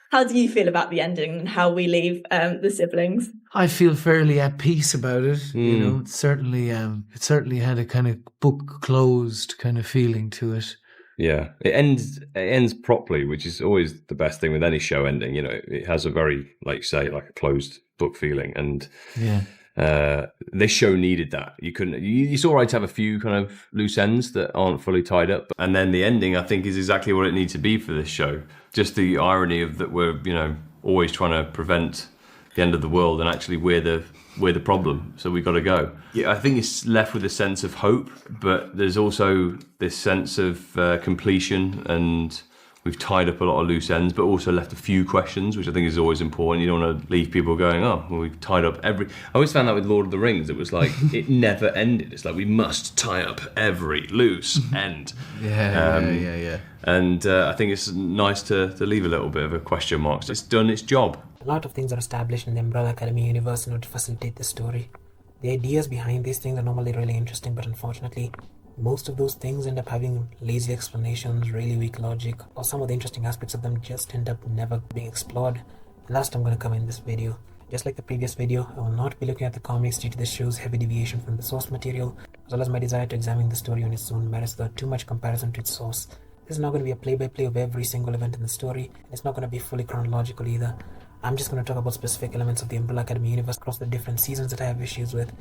How do you feel about the ending and how we leave the siblings? I feel fairly at peace about it. You know, it certainly had a kind of book closed kind of feeling to it. Yeah, it ends properly, which is always the best thing with any show ending. You know, it has a very, like you say, like a closed book feeling, and this show needed that. You couldn't. It's all right to have a few kind of loose ends that aren't fully tied up, and then the ending, I think, is exactly what it needs to be for this show. Just the irony of that we're always trying to prevent the end of the world, and actually we're the problem, so we've got to go. Yeah, I think it's left with a sense of hope, but there's also this sense of completion, and we've tied up a lot of loose ends, but also left a few questions, which I think is always important. You don't want to leave people going, oh, well, we've tied up every... I always found that with Lord of the Rings, it was like, it never ended. It's like, we must tie up every loose end. Yeah. And I think it's nice to leave a little bit of a question mark. It's done its job. A lot of things are established in the Umbrella Academy universe in order to facilitate the story. The ideas behind these things are normally really interesting, but unfortunately, most of those things end up having lazy explanations, really weak logic, or some of the interesting aspects of them just end up never being explored. And that's what I'm going to cover in this video. Just like the previous video, I will not be looking at the comics due to the show's heavy deviation from the source material, as well as my desire to examine the story on its own merits without too much comparison to its source. This is not going to be a play-by-play of every single event in the story, and it's not going to be fully chronological either. I'm just going to talk about specific elements of the Umbrella Academy universe across the different seasons that I have issues with.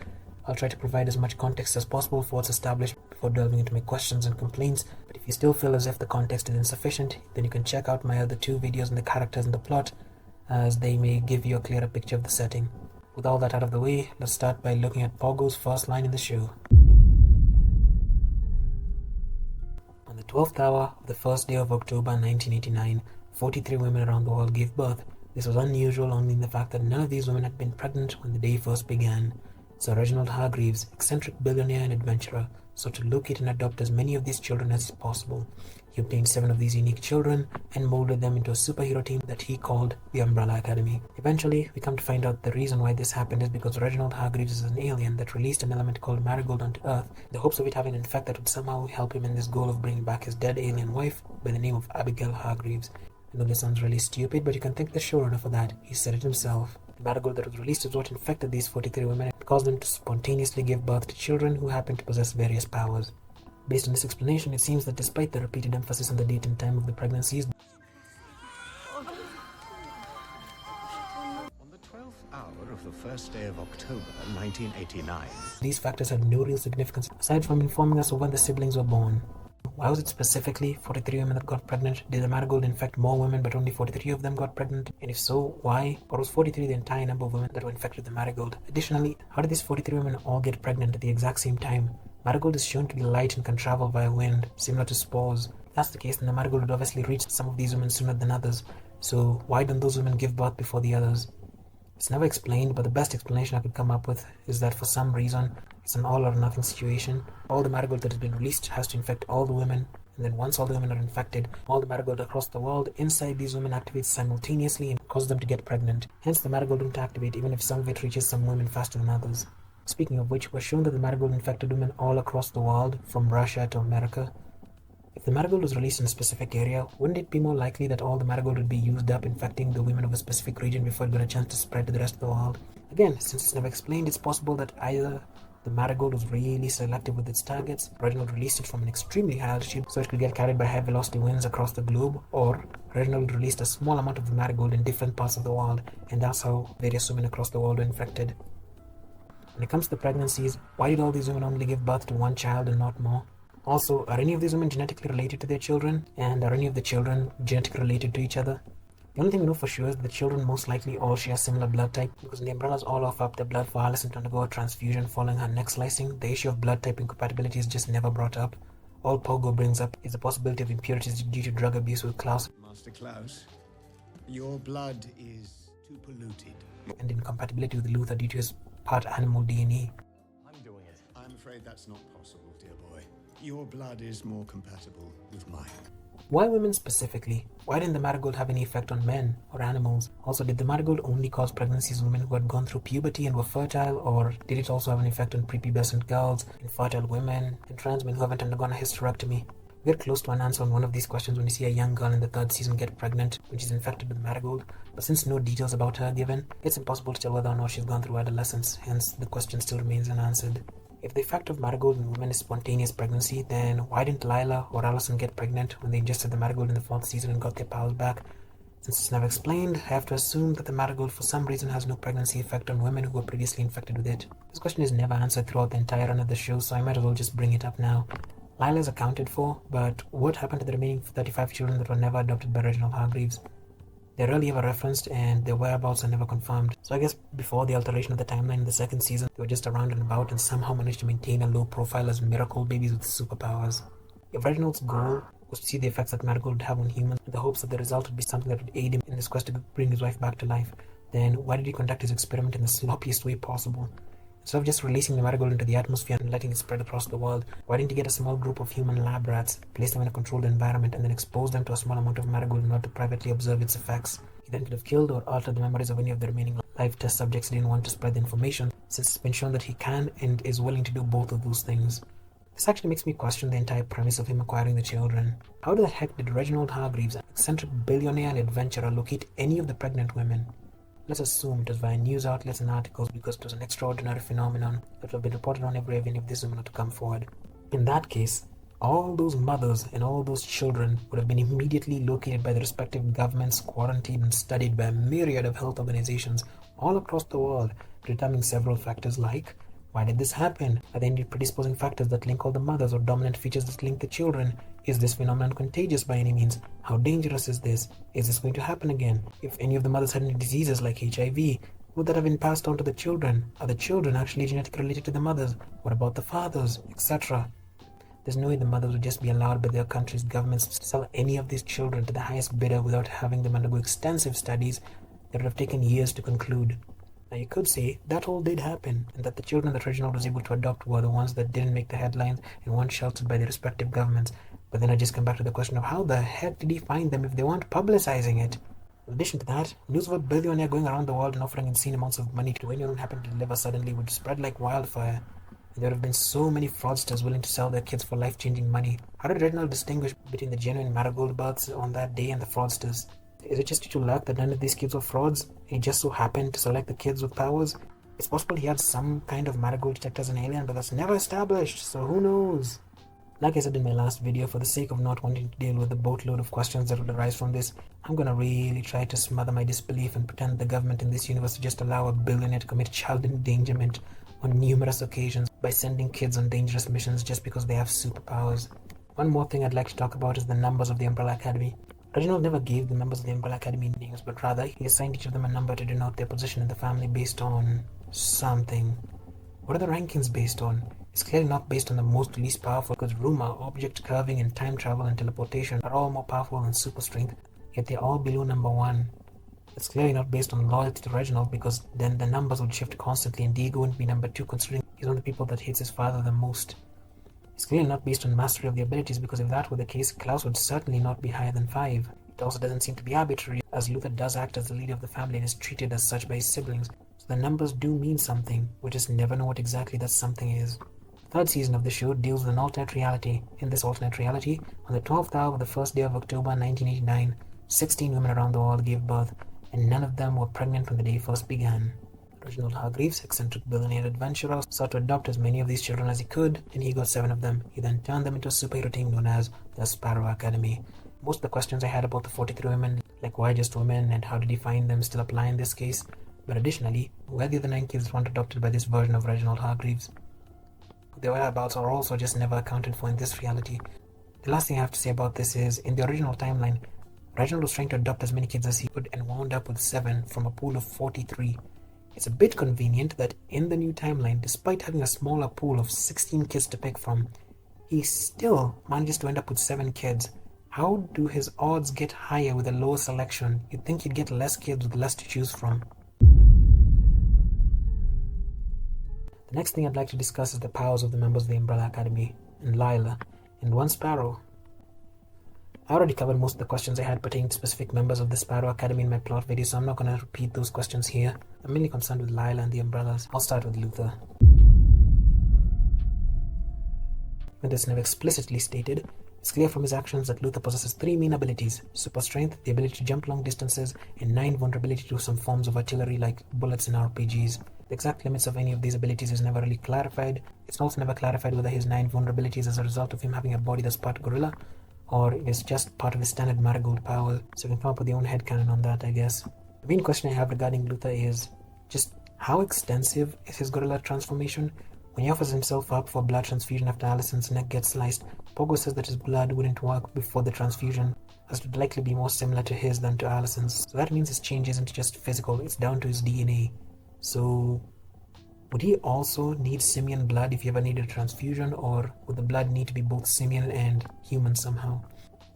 I'll try to provide as much context as possible for what's established before delving into my questions and complaints, but if you still feel as if the context is insufficient, then you can check out my other 2 videos on the characters and the plot, as they may give you a clearer picture of the setting. With all that out of the way, let's start by looking at Pogo's first line in the show. On the 12th hour of the first day of October 1989, 43 women around the world gave birth. This was unusual only in the fact that none of these women had been pregnant when the day first began. Sir Reginald Hargreaves, eccentric billionaire and adventurer, sought to locate and adopt as many of these children as possible. He obtained 7 of these unique children and molded them into a superhero team that he called the Umbrella Academy. Eventually, we come to find out the reason why this happened is because Reginald Hargreaves is an alien that released an element called Marigold onto Earth, in the hopes of it having an effect that would somehow help him in this goal of bringing back his dead alien wife by the name of Abigail Hargreaves. I know this sounds really stupid, but you can thank the showrunner for that. He said it himself. The Marigold that was released is what infected these 43 women and caused them to spontaneously give birth to children who happened to possess various powers. Based on this explanation, it seems that despite the repeated emphasis on the date and time of the pregnancies, On the 12th hour of the first day of October 1989, these factors had no real significance aside from informing us of when the siblings were born. Why was it specifically 43 women that got pregnant? Did the Marigold infect more women but only 43 of them got pregnant? And if so, why? Or was 43 the entire number of women that were infected with the Marigold? Additionally, how did these 43 women all get pregnant at the exact same time? Marigold is shown to be light and can travel via wind, similar to spores. If that's the case, then the Marigold would obviously reach some of these women sooner than others. So why don't those women give birth before the others? It's never explained, but the best explanation I could come up with is that for some reason, it's an all or nothing situation. All the Marigold that has been released has to infect all the women, and then once all the women are infected, all the Marigold across the world inside these women activates simultaneously and causes them to get pregnant. Hence the Marigold don't activate even if some of it reaches some women faster than others. Speaking of which, we're shown that the Marigold infected women all across the world, from Russia to America. If the Marigold was released in a specific area, wouldn't it be more likely that all the Marigold would be used up infecting the women of a specific region before it got a chance to spread to the rest of the world? Again, since it's never explained, it's possible that either the Marigold was really selective with its targets, Reginald released it from an extremely high altitude so it could get carried by high velocity winds across the globe, or Reginald released a small amount of the Marigold in different parts of the world, and that's how various women across the world were infected. When it comes to the pregnancies, why did all these women only give birth to one child and not more? Also, are any of these women genetically related to their children? And are any of the children genetically related to each other? The only thing we know for sure is that the children most likely all share similar blood type, because when the Umbrellas all offer up their blood for Allison to undergo a transfusion following her neck slicing, the issue of blood type incompatibility is just never brought up. All Pogo brings up is the possibility of impurities due to drug abuse with Klaus. Master Klaus, your blood is too polluted. And incompatibility with Luther due to his part animal DNA. I'm doing it. I'm afraid that's not possible, dear boy. Your blood is more compatible with mine. Why women specifically? Why didn't the Marigold have any effect on men or animals? Also, did the Marigold only cause pregnancies in women who had gone through puberty and were fertile, or did it also have an effect on prepubescent girls, infertile women, and trans men who haven't undergone a hysterectomy? We get close to an answer on one of these questions when we see a young girl in the 3rd season get pregnant when she's infected with Marigold, but since no details about her are given, it's impossible to tell whether or not she's gone through adolescence, hence the question still remains unanswered. If the effect of Marigold in women is spontaneous pregnancy, then why didn't Lila or Allison get pregnant when they ingested the Marigold in the 4th season and got their powers back? Since it's never explained, I have to assume that the Marigold for some reason has no pregnancy effect on women who were previously infected with it. This question is never answered throughout the entire run of the show, so I might as well just bring it up now. Lila is accounted for, but what happened to the remaining 35 children that were never adopted by Reginald Hargreaves? They're rarely ever referenced and their whereabouts are never confirmed. So I guess before the alteration of the timeline in the 2nd season, they were just around and about and somehow managed to maintain a low profile as miracle babies with superpowers. If Reginald's goal was to see the effects that Marigold would have on humans in the hopes that the result would be something that would aid him in his quest to bring his wife back to life, then why did he conduct his experiment in the sloppiest way possible? Instead of just releasing the Marigold into the atmosphere and letting it spread across the world, why didn't he get a small group of human lab rats, place them in a controlled environment, and then expose them to a small amount of Marigold in order to privately observe its effects? He then could have killed or altered the memories of any of the remaining live test subjects who didn't want to spread the information, since it's been shown that he can and is willing to do both of those things. This actually makes me question the entire premise of him acquiring the children. How the heck did Reginald Hargreaves, an eccentric billionaire and adventurer, locate any of the pregnant women? Let's assume it was via news outlets and articles because it was an extraordinary phenomenon that would have been reported on every avenue if this woman to come forward. In that case, all those mothers and all those children would have been immediately located by the respective governments, quarantined and studied by a myriad of health organizations all across the world, determining several factors like: why did this happen? Are there any predisposing factors that link all the mothers or dominant features that link the children? Is this phenomenon contagious by any means? How dangerous is this? Is this going to happen again? If any of the mothers had any diseases like HIV, would that have been passed on to the children? Are the children actually genetically related to the mothers? What about the fathers? Etc. There's no way the mothers would just be allowed by their country's governments to sell any of these children to the highest bidder without having them undergo extensive studies that would have taken years to conclude. Now you could say that all did happen, and that the children that Reginald was able to adopt were the ones that didn't make the headlines and weren't sheltered by their respective governments. But then I just come back to the question of how the heck did he find them if they weren't publicizing it? In addition to that, news of a billionaire going around the world and offering insane amounts of money to anyone who happened to deliver suddenly would spread like wildfire. And there would have been so many fraudsters willing to sell their kids for life-changing money. How did Reginald distinguish between the genuine Marigold births on that day and the fraudsters? Is it just due to luck that none of these kids were frauds, and he just so happened to select the kids with powers? It's possible he had some kind of Marigold detector as an alien, but that's never established, so who knows? Like I said in my last video, for the sake of not wanting to deal with the boatload of questions that would arise from this, I'm gonna really try to smother my disbelief and pretend the government in this universe to just allow a billionaire to commit child endangerment on numerous occasions by sending kids on dangerous missions just because they have superpowers. One more thing I'd like to talk about is the numbers of the Umbrella Academy. Reginald never gave the members of the Umbrella Academy names, but rather he assigned each of them a number to denote their position in the family based on something. What are the rankings based on? It's clearly not based on the most to least powerful, because rumor, object curving, and time travel and teleportation are all more powerful than super strength, yet they're all below number 1. It's clearly not based on loyalty to Reginald, because then the numbers would shift constantly and Diego wouldn't be number 2 considering he's one of the people that hates his father the most. It's clearly not based on mastery of the abilities, because if that were the case, Klaus would certainly not be higher than 5. It also doesn't seem to be arbitrary, as Luther does act as the leader of the family and is treated as such by his siblings, so the numbers do mean something. We just never know what exactly that something is. The 3rd season of the show deals with an alternate reality. In this alternate reality, on the 12th hour of the first day of October 1989, 16 women around the world gave birth, and none of them were pregnant when the day first began. Reginald Hargreaves, eccentric billionaire adventurer, sought to adopt as many of these children as he could, and he got 7 of them. He then turned them into a superhero team known as the Sparrow Academy. Most of the questions I had about the 43 women, like why just women and how did he find them, still apply in this case. But additionally, where the other 9 kids weren't adopted by this version of Reginald Hargreaves. Their whereabouts are also just never accounted for in this reality. The last thing I have to say about this is, in the original timeline, Reginald was trying to adopt as many kids as he could and wound up with 7 from a pool of 43. It's a bit convenient that in the new timeline, despite having a smaller pool of 16 kids to pick from, he still manages to end up with 7 kids. How do his odds get higher with a lower selection? You'd think he'd get less kids with less to choose from. The next thing I'd like to discuss is the powers of the members of the Umbrella Academy, and Lila, and one Sparrow. I already covered most of the questions I had pertaining to specific members of the Sparrow Academy in my plot video, so I'm not going to repeat those questions here. I'm mainly concerned with Lila and the Umbrellas. I'll start with Luther. When it's never explicitly stated, It's clear from his actions that Luther possesses 3 main abilities: super strength, the ability to jump long distances, and 9 vulnerability to some forms of artillery like bullets in RPGs. The exact limits of any of these abilities is never really clarified. It's also never clarified whether his 9 vulnerabilities is a result of him having a body that's part gorilla, or is just part of his standard Marigold power. So you can come up with your own headcanon on that, I guess. The main question I have regarding Luther is just how extensive is his gorilla transformation? When he offers himself up for blood transfusion after Allison's neck gets sliced, Pogo says that his blood wouldn't work before the transfusion, as it would likely be more similar to his than to Allison's. So that means his change isn't just physical, it's down to his DNA. So would he also need simian blood if he ever needed a transfusion, or would the blood need to be both simian and human somehow?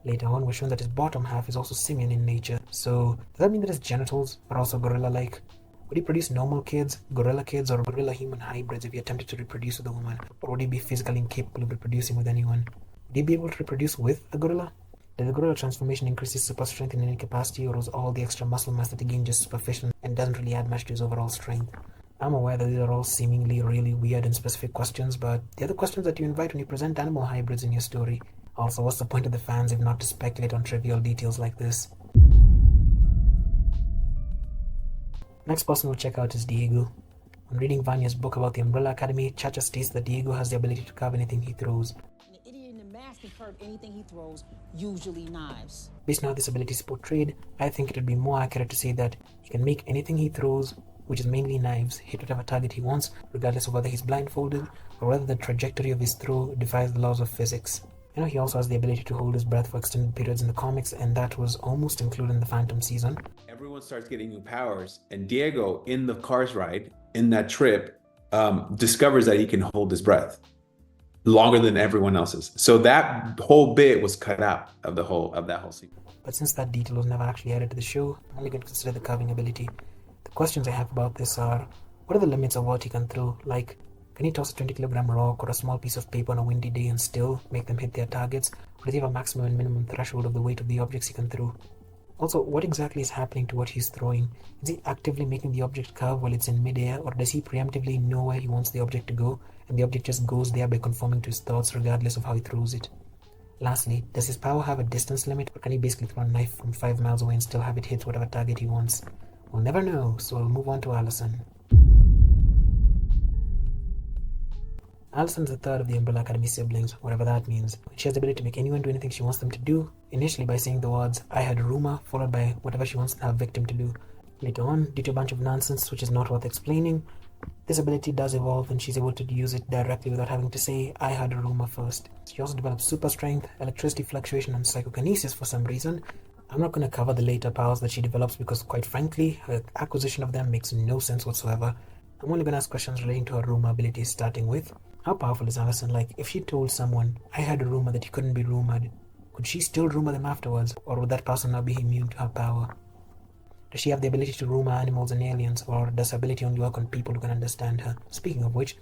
Later on, we're shown that his bottom half is also simian in nature. So does that mean that his genitals are also gorilla-like? Would he produce normal kids, gorilla kids, or gorilla-human hybrids if he attempted to reproduce with a woman? Or would he be physically incapable of reproducing with anyone? Would he be able to reproduce with a gorilla? Did the gorilla transformation increase his super strength in any capacity, or was all the extra muscle mass that he gained just superficial and doesn't really add much to his overall strength? I'm aware that these are all seemingly really weird and specific questions, but they're the questions that you invite when you present animal hybrids in your story. Also, what's the point of the fans if not to speculate on trivial details like this? Next person we'll check out is Diego. When reading Vanya's book about the Umbrella Academy, Chacha states that Diego has the ability to carve anything he throws. The idiot in the mask can curve anything he throws, usually knives. Based on how this ability is portrayed, I think it would be more accurate to say that he can make anything he throws, which is mainly knives, hit whatever target he wants, regardless of whether he's blindfolded or whether the trajectory of his throw defies the laws of physics. You know, he also has the ability to hold his breath for extended periods in the comics, and that was almost included in the Phantom season. Everyone starts getting new powers, and Diego, in the Cars ride, in that trip, discovers that he can hold his breath longer than everyone else's. So that whole bit was cut out of that whole sequence. But since that detail was never actually added to the show, I'm only going to consider the carving ability. The questions I have about this are, what are the limits of what he can throw? Like, can he toss a 20-kilogram rock or a small piece of paper on a windy day and still make them hit their targets? Or does he have a maximum and minimum threshold of the weight of the objects he can throw? Also, what exactly is happening to what he's throwing? Is he actively making the object curve while it's in midair, or does he preemptively know where he wants the object to go, and the object just goes there by conforming to his thoughts regardless of how he throws it? Lastly, does his power have a distance limit, or can he basically throw a knife from 5 miles away and still have it hit whatever target he wants? We'll never know, so we'll move on to Allison. Allison's the third of the Umbrella Academy siblings, whatever that means. She has the ability to make anyone do anything she wants them to do, initially by saying the words, "I had a rumor," followed by whatever she wants her victim to do. Later on, due to a bunch of nonsense which is not worth explaining, this ability does evolve and she's able to use it directly without having to say, "I had a rumor" first. She also develops super strength, electricity fluctuation, and psychokinesis for some reason. I'm not going to cover the later powers that she develops because, quite frankly, her acquisition of them makes no sense whatsoever. I'm only going to ask questions relating to her rumor abilities, starting with, how powerful is Allison? Like, if she told someone, "I had a rumor that you couldn't be rumored," could she still rumor them afterwards, or would that person not be immune to her power? Does she have the ability to rumor animals and aliens, or does her ability only work on people who can understand her? Speaking of which,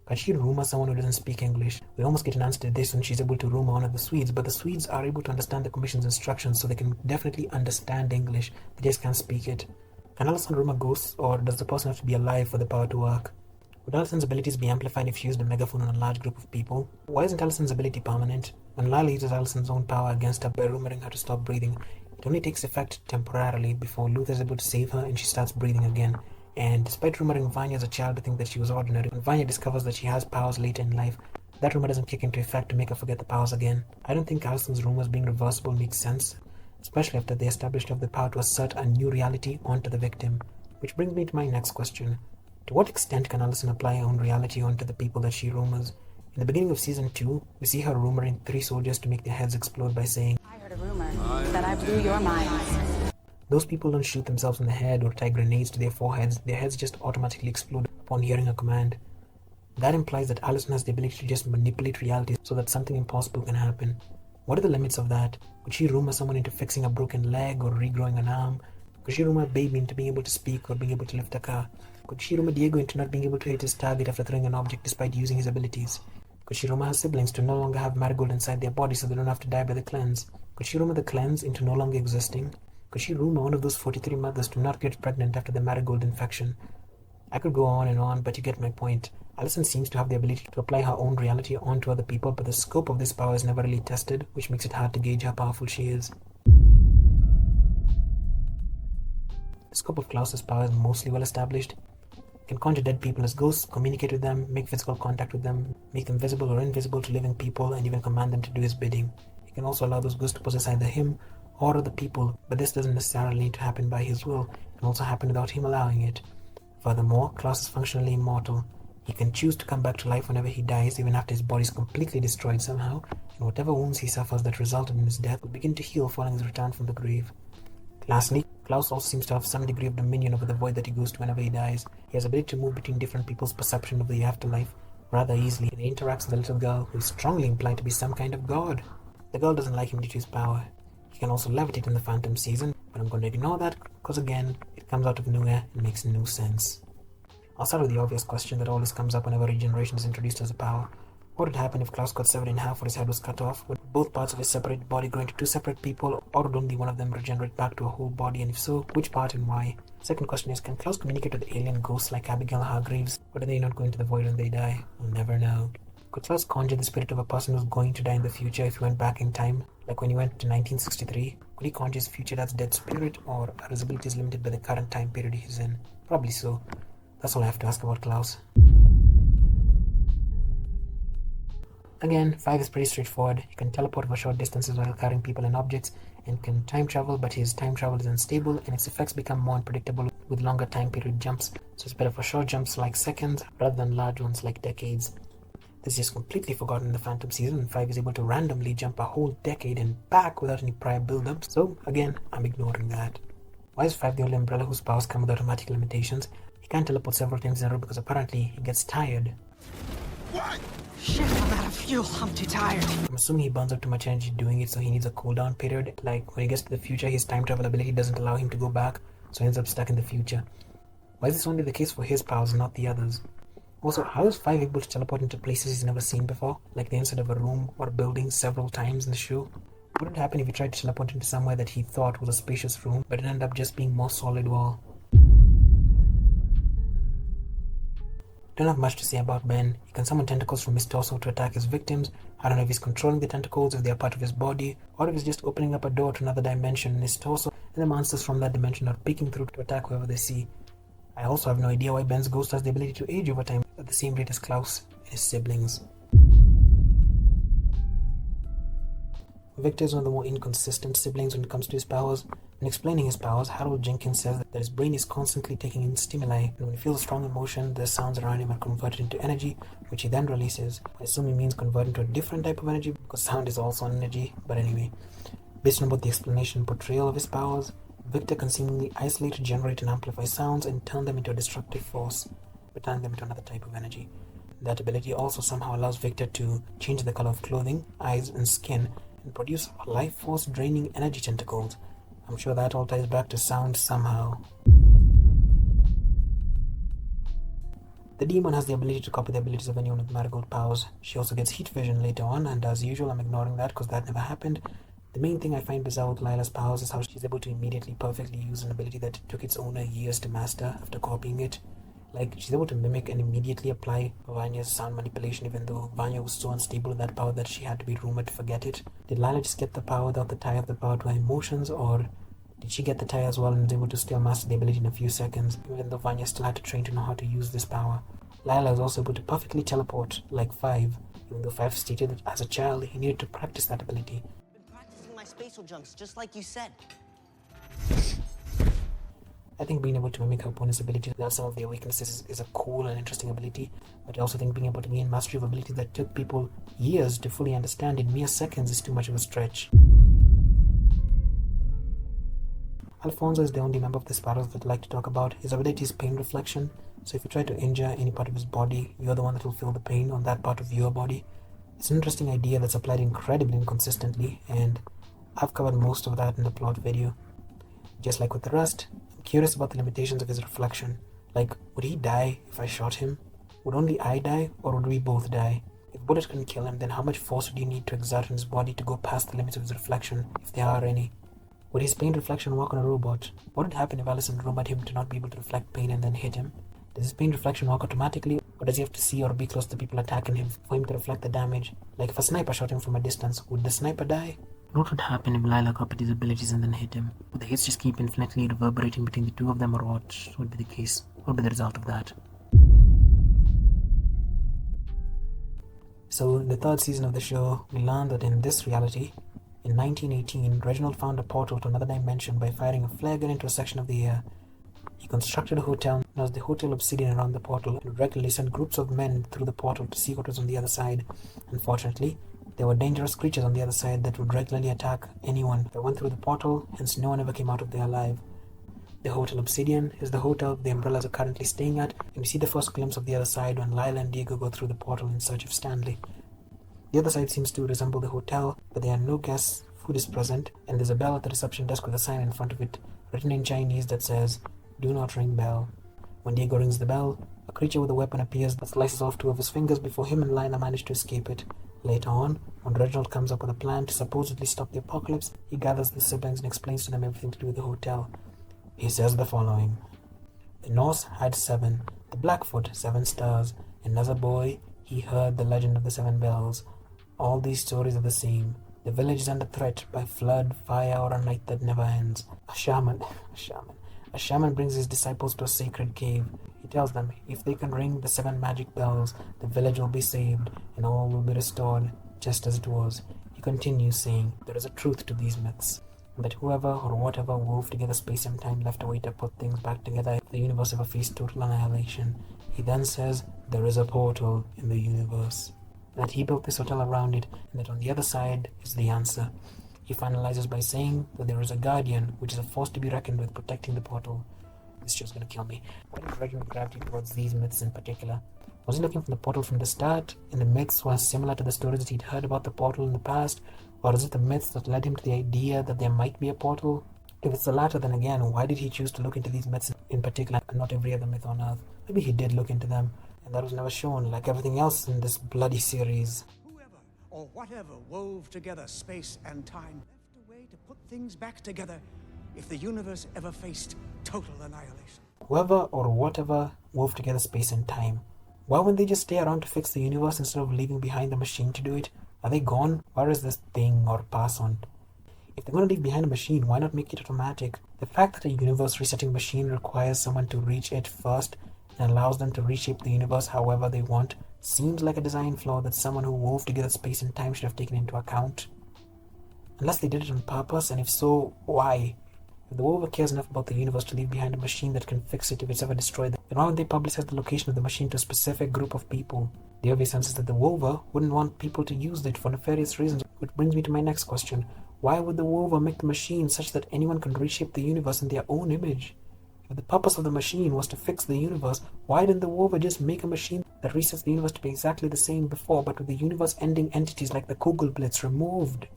can she rumor someone who doesn't speak English? We almost get an answer to this when she's able to rumor one of the Swedes, but the Swedes are able to understand the Commission's instructions, so they can definitely understand English, they just can't speak it. Can Allison rumor ghosts, or does the person have to be alive for the power to work? Would Allison's abilities be amplified if she used a megaphone on a large group of people? Why isn't Allison's ability permanent? When Lila uses Allison's own power against her by rumoring her to stop breathing, it only takes effect temporarily before Luther is able to save her and she starts breathing again. And despite rumoring Vanya as a child to think that she was ordinary, when Vanya discovers that she has powers later in life, that rumor doesn't kick into effect to make her forget the powers again. I don't think Allison's rumors being reversible makes sense, especially after they established have the power to assert a new reality onto the victim. Which brings me to my next question. To what extent can Allison apply her own reality onto the people that she rumors? In the beginning of Season 2, we see her rumoring 3 soldiers to make their heads explode by saying, I heard a rumor that I blew your minds. Those people don't shoot themselves in the head or tie grenades to their foreheads, their heads just automatically explode upon hearing a command. That implies that Allison has the ability to just manipulate reality so that something impossible can happen. What are the limits of that? Could she rumor someone into fixing a broken leg or regrowing an arm? Could she rumor a baby into being able to speak or being able to lift a car? Could she rumor Diego into not being able to hit his target after throwing an object despite using his abilities? Could she rumor her siblings to no longer have Marigold inside their body so they don't have to die by the cleanse? Could she rumor the cleanse into no longer existing? Could she rumor one of those 43 mothers to not get pregnant after the Marigold infection? I could go on and on, but you get my point. Allison seems to have the ability to apply her own reality onto other people, but the scope of this power is never really tested, which makes it hard to gauge how powerful she is. The scope of Klaus's power is mostly well established. He can conjure dead people as ghosts, communicate with them, make physical contact with them, make them visible or invisible to living people, and even command them to do his bidding. He can also allow those ghosts to possess either him or other people, but this doesn't necessarily need to happen by his will. It can also happen without him allowing it. Furthermore, Klaus is functionally immortal. He can choose to come back to life whenever he dies, even after his body is completely destroyed somehow, and whatever wounds he suffers that resulted in his death will begin to heal following his return from the grave. Lastly, Klaus also seems to have some degree of dominion over the void that he goes to whenever he dies. He has the ability to move between different people's perception of the afterlife rather easily, and he interacts with a little girl who is strongly implied to be some kind of god. The girl doesn't like him due to his power. He can also levitate in the Phantom season, but I'm going to ignore that because again, it comes out of nowhere and makes no sense. I'll start with the obvious question that always comes up whenever regeneration is introduced as a power. What would happen if Klaus got severed in half or his head was cut off? Would both parts of his separated body grow into two separate people, or would only one of them regenerate back to a whole body, and if so, which part and why? Second question is, can Klaus communicate with alien ghosts like Abigail Hargreaves, or do they not go into the void when they die? We'll never know. Could Klaus conjure the spirit of a person who's going to die in the future if he went back in time? Like when he went to 1963? Could he conjure his future dad's dead spirit, or are his abilities limited by the current time period he's in? Probably so. That's all I have to ask about Klaus. Again, 5 is pretty straightforward. He can teleport over short distances while carrying people and objects, and can time travel, but his time travel is unstable, and its effects become more unpredictable with longer time period jumps, so it's better for short jumps like seconds, rather than large ones like decades. This is completely forgotten in the Phantom season, and 5 is able to randomly jump a whole decade and back without any prior build-up, so again, I'm ignoring that. Why is 5 the only umbrella whose powers come with automatic limitations? He can't teleport several times in a row because apparently he gets tired. What? Shit, I'm out of fuel. I'm too tired. I'm assuming he burns up too much energy doing it, so he needs a cooldown period. Like, when he gets to the future, his time travel ability doesn't allow him to go back, so he ends up stuck in the future. Why is this only the case for his powers, not the others? Also, how is 5 able to teleport into places he's never seen before, like the inside of a room or a building several times in the show? What would happen if he tried to teleport into somewhere that he thought was a spacious room, but it ended up just being more solid wall? Don't have much to say about Ben. He can summon tentacles from his torso to attack his victims. I don't know if he's controlling the tentacles, if they are part of his body, or if he's just opening up a door to another dimension in his torso, and the monsters from that dimension are peeking through to attack whoever they see. I also have no idea why Ben's ghost has the ability to age over time at the same rate as Klaus and his siblings. Victor is one of the more inconsistent siblings when it comes to his powers. In explaining his powers, Harold Jenkins says that his brain is constantly taking in stimuli, and when he feels a strong emotion, the sounds around him are converted into energy, which he then releases. I assume he means converted into a different type of energy, because sound is also energy, but anyway. Based on both the explanation and portrayal of his powers, Victor can seemingly isolate, generate, and amplify sounds and turn them into a destructive force, but turning them into another type of energy. That ability also somehow allows Victor to change the color of clothing, eyes, and skin, and produce life force draining energy tentacles. I'm sure that all ties back to sound somehow. The demon has the ability to copy the abilities of anyone with Marigold powers. She also gets heat vision later on, and as usual I'm ignoring that because that never happened. The main thing I find bizarre with Lila's powers is how she's able to immediately perfectly use an ability that took its owner years to master after copying it. Like, she's able to mimic and immediately apply Vanya's sound manipulation, even though Vanya was so unstable in that power that she had to be rumored to forget it. Did Lila just get the power without the tie of the power to her emotions, or did she get the tie as well and was able to still master the ability in a few seconds, even though Vanya still had to train to know how to use this power? Lila was also able to perfectly teleport, like 5, even though 5 stated that as a child he needed to practice that ability. I've been practicing my spatial jumps, just like you said. I think being able to mimic her opponent's abilities without some of their weaknesses is a cool and interesting ability, but I also think being able to gain mastery of abilities that took people years to fully understand in mere seconds is too much of a stretch. Alfonso is the only member of the Sparrows that I'd like to talk about. His ability is pain reflection, so if you try to injure any part of his body, you're the one that will feel the pain on that part of your body. It's an interesting idea that's applied incredibly inconsistently, and I've covered most of that in the plot video. Just like with the rest, I'm curious about the limitations of his reflection. Like, would he die if I shot him? Would only I die, or would we both die? If bullets couldn't kill him, then how much force would he need to exert in his body to go past the limits of his reflection, if there are any? Would his pain reflection work on a robot? What would happen if Allison roboted him to not be able to reflect pain and then hit him? Does his pain reflection work automatically, or does he have to see or be close to people attacking him for him to reflect the damage? Like if a sniper shot him from a distance, would the sniper die? What would happen if Lila copied his abilities and then hit him? Would the hits just keep infinitely reverberating between the two of them, or what would be the case? What would be the result of that? So, in the third season of the show, we learn that in this reality, in 1918, Reginald found a portal to another dimension by firing a flare gun into a section of the air. He constructed a hotel known as the Hotel Obsidian around the portal and regularly sent groups of men through the portal to see what was on the other side. Unfortunately, there were dangerous creatures on the other side that would regularly attack anyone that went through the portal, hence no one ever came out of there alive. The Hotel Obsidian is the hotel the Umbrellas are currently staying at, and we see the first glimpse of the other side when Lila and Diego go through the portal in search of Stanley. The other side seems to resemble the hotel, but there are no guests, food is present, and there's a bell at the reception desk with a sign in front of it, written in Chinese that says, "Do not ring bell." When Diego rings the bell, a creature with a weapon appears that slices off two of his fingers before him and Lila manage to escape it. Later on, when Reginald comes up with a plan to supposedly stop the apocalypse, he gathers the siblings and explains to them everything to do with the hotel. He says the following: "The Norse had 7, the Blackfoot 7 stars, and as a boy, he heard the legend of the 7 bells. All these stories are the same. The village is under threat by flood, fire, or a night that never ends. A shaman brings his disciples to a sacred cave. He tells them if they can ring the 7 magic bells, the village will be saved, and all will be restored, just as it was. He continues saying there is a truth to these myths, that whoever or whatever wove together space and time left a way to put things back together if the universe ever faced total annihilation. He then says there is a portal in the universe, that he built this hotel around it, and that on the other side is the answer. He finalizes by saying that there is a guardian, which is a force to be reckoned with, protecting the portal." This show's gonna kill me. Why did Reginald gravitate towards these myths in particular? Was he looking for the portal from the start, and the myths were similar to the stories that he'd heard about the portal in the past? Or is it the myths that led him to the idea that there might be a portal? If it's the latter, then again, why did he choose to look into these myths in particular and not every other myth on Earth? Maybe he did look into them, and that was never shown, like everything else in this bloody series. Whoever or whatever wove together space and time left a way to put things back together if the universe ever faced total annihilation. Whoever or whatever wove together space and time. Why wouldn't they just stay around to fix the universe instead of leaving behind the machine to do it? Are they gone? Where is this thing or pass on? If they're going to leave behind a machine, why not make it automatic? The fact that a universe resetting machine requires someone to reach it first and allows them to reshape the universe however they want seems like a design flaw that someone who wove together space and time should have taken into account. Unless they did it on purpose, and if so, why? If the Wover cares enough about the universe to leave behind a machine that can fix it if it's ever destroyed, then why would they publicize the location of the machine to a specific group of people? The obvious answer is that the Wover wouldn't want people to use it for nefarious reasons, which brings me to my next question. Why would the Wover make the machine such that anyone can reshape the universe in their own image? If the purpose of the machine was to fix the universe, why didn't the Wover just make a machine that resets the universe to be exactly the same before, but with the universe-ending entities like the Kugelblitz removed?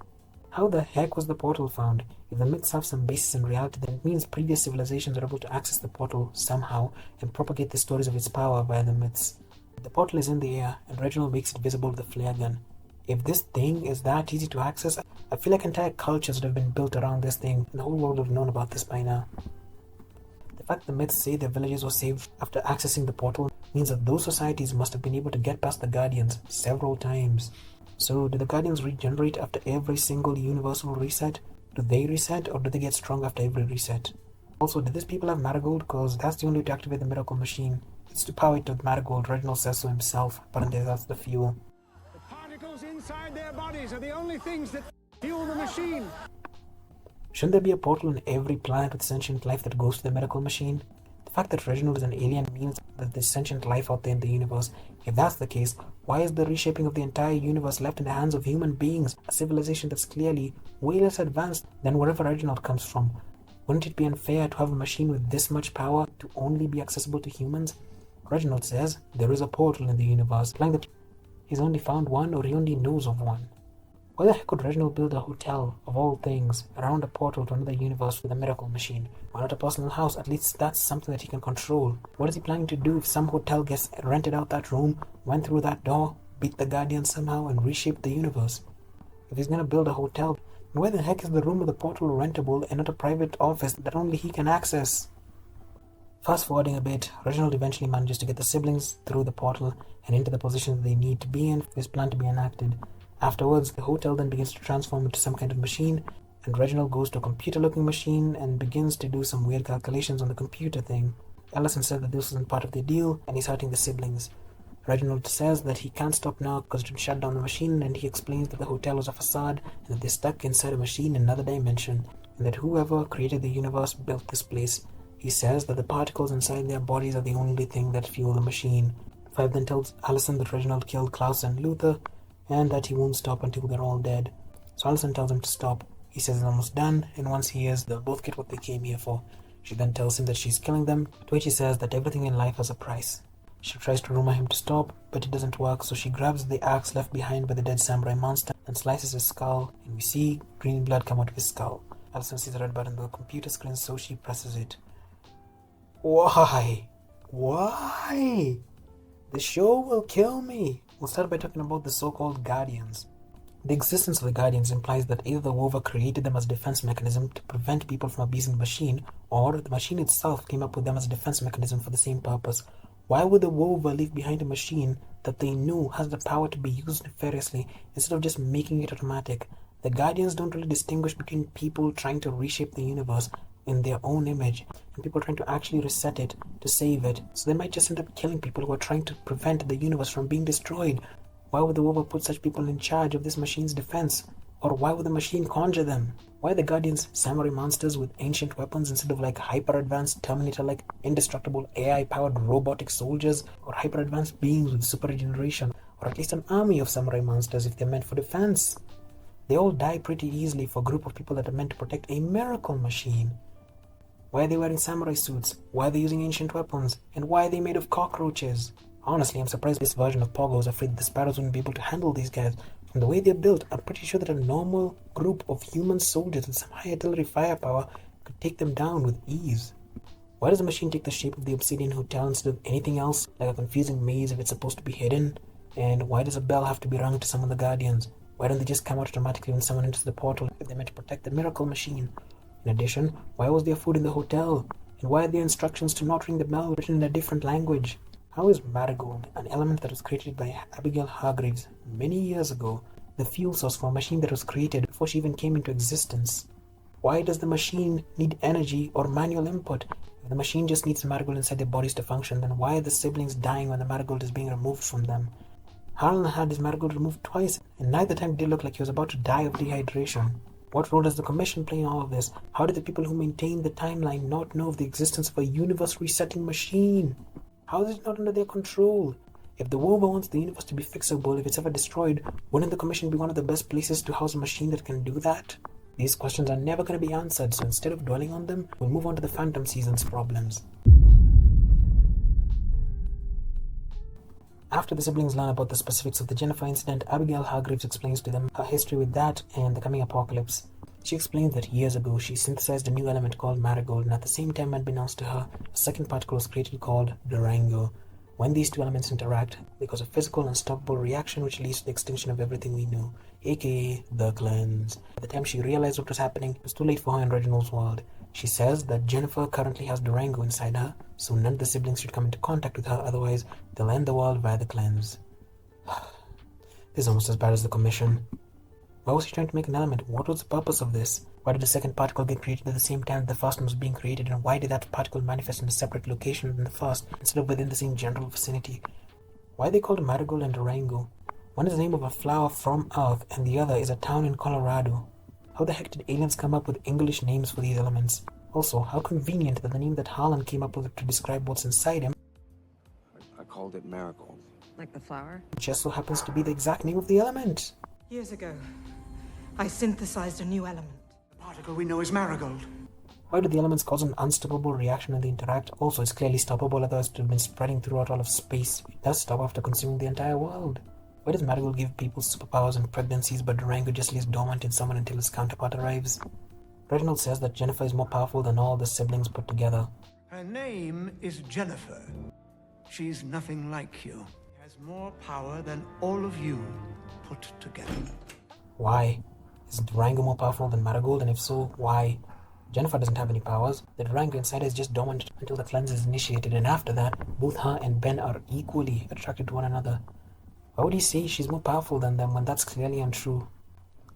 How the heck was the portal found? If the myths have some basis in reality, then it means previous civilizations are able to access the portal somehow and propagate the stories of its power via the myths. The portal is in the air, and Reginald makes it visible with the flare gun. If this thing is that easy to access, I feel like entire cultures would have been built around this thing, and the whole world would have known about this by now. The fact the myths say their villages were saved after accessing the portal means that those societies must have been able to get past the Guardians several times. So, do the Guardians regenerate after every single universal reset? Do they reset, or do they get strong after every reset? Also, did these people have Marigold? Because that's the only way to activate the miracle machine. It's to power it with Marigold. Reginald says so himself. Apparently that's the fuel. The particles inside their bodies are the only things that fuel the machine. Shouldn't there be a portal in every planet with sentient life that goes to the miracle machine? The fact that Reginald is an alien means that there's sentient life out there in the universe. If that's the case, why is the reshaping of the entire universe left in the hands of human beings, a civilization that's clearly way less advanced than wherever Reginald comes from? Wouldn't it be unfair to have a machine with this much power to only be accessible to humans? Reginald says there is a portal in the universe, implying that he's only found one or he only knows of one. Why the heck would Reginald build a hotel, of all things, around a portal to another universe with a miracle machine? Why not a personal house? At least that's something that he can control. What is he planning to do if some hotel gets rented out that room, went through that door, beat the Guardian somehow, and reshaped the universe? If he's gonna build a hotel, why the heck is the room with the portal rentable and not a private office that only he can access? Fast forwarding a bit, Reginald eventually manages to get the siblings through the portal and into the position that they need to be in for his plan to be enacted. Afterwards, the hotel then begins to transform into some kind of machine, and Reginald goes to a computer-looking machine and begins to do some weird calculations on the computer thing. Allison said that this wasn't part of the deal, and he's hurting the siblings. Reginald says that he can't stop now because it would shut down the machine, and he explains that the hotel was a facade and that they're stuck inside a machine in another dimension, and that whoever created the universe built this place. He says that the particles inside their bodies are the only thing that fuel the machine. Five then tells Allison that Reginald killed Klaus and Luther, and that he won't stop until they're all dead. So Allison tells him to stop. He says it's almost done, and once he is, they'll both get what they came here for. She then tells him that she's killing them, to which he says that everything in life has a price. She tries to rumor him to stop, but it doesn't work, so she grabs the axe left behind by the dead samurai monster and slices his skull, and we see green blood come out of his skull. Allison sees a red button on the computer screen, so she presses it. Why? Why? The show will kill me. We'll start by talking about the so-called Guardians. The existence of the Guardians implies that either the Wover created them as a defense mechanism to prevent people from abusing the machine, or the machine itself came up with them as a defense mechanism for the same purpose. Why would the Wover leave behind a machine that they knew has the power to be used nefariously instead of just making it automatic? The Guardians don't really distinguish between people trying to reshape the universe in their own image and people trying to actually reset it to save it. So they might just end up killing people who are trying to prevent the universe from being destroyed. Why would the Wover put such people in charge of this machine's defense? Or why would the machine conjure them? Why are the Guardians samurai monsters with ancient weapons instead of like hyper-advanced Terminator-like indestructible AI-powered robotic soldiers, or hyper-advanced beings with super regeneration, or at least an army of samurai monsters if they're meant for defense? They all die pretty easily for a group of people that are meant to protect a miracle machine. Why are they wearing samurai suits? Why are they using ancient weapons? And why are they made of cockroaches? Honestly, I'm surprised this version of Pogo is afraid the Sparrows wouldn't be able to handle these guys. From the way they're built, I'm pretty sure that a normal group of human soldiers with some high artillery firepower could take them down with ease. Why does the machine take the shape of the Obsidian Hotel instead of anything else, like a confusing maze if it's supposed to be hidden? And why does a bell have to be rung to summon the Guardians? Why don't they just come out automatically when someone enters the portal if they're meant to protect the miracle machine? In addition, why was there food in the hotel? And why are there instructions to not ring the bell written in a different language? How is Marigold, an element that was created by Abigail Hargreaves many years ago, the fuel source for a machine that was created before she even came into existence? Why does the machine need energy or manual input? If the machine just needs Marigold inside their bodies to function, then why are the siblings dying when the Marigold is being removed from them? Harlan had his Marigold removed twice, and neither time did look like he was about to die of dehydration. What role does the Commission play in all of this? How did the people who maintain the timeline not know of the existence of a universe-resetting machine? How is it not under their control? If the Wover wants the universe to be fixable if it's ever destroyed, wouldn't the Commission be one of the best places to house a machine that can do that? These questions are never going to be answered, so instead of dwelling on them, we'll move on to the Phantom Season's problems. After the siblings learn about the specifics of the Jennifer incident, Abigail Hargreaves explains to them her history with that and the coming apocalypse. She explains that years ago she synthesized a new element called Marigold, and at the same time, unbeknownst to her, a second particle was created called Durango. When these two elements interact, they cause a physical unstoppable reaction which leads to the extinction of everything we know, aka the cleanse. By the time she realized what was happening, it was too late for her in Reginald's world. She says that Jennifer currently has Durango inside her, so none of the siblings should come into contact with her, otherwise they'll end the world via the cleanse. This is almost as bad as the Commission. Why was he trying to make an element? What was the purpose of this? Why did the second particle get created at the same time that the first one was being created, and why did that particle manifest in a separate location than the first, instead of within the same general vicinity? Why are they called Marigold and Durango? One is the name of a flower from Earth, and the other is a town in Colorado. How the heck did aliens come up with English names for these elements? Also, how convenient that the name that Harlan came up with to describe what's inside him I called it Marigold. Like the flower? just so happens to be the exact name of the element. Years ago, I synthesized a new element. The particle we know is Marigold. Why do the elements cause an unstoppable reaction when they interact? Also, it's clearly stoppable, otherwise it would have been spreading throughout all of space. It does stop after consuming the entire world. Why does Marigold give people superpowers and pregnancies, but Durango just lays dormant in someone until his counterpart arrives? Reginald says that Jennifer is more powerful than all the siblings put together. Her name is Jennifer. She's nothing like you. She has more power than all of you put together. Why? Is Durango more powerful than Marigold, and if so, why? Jennifer doesn't have any powers. The Durango inside is just dormant until the cleanse is initiated, and after that, both her and Ben are equally attracted to one another. Why would he say she's more powerful than them when that's clearly untrue?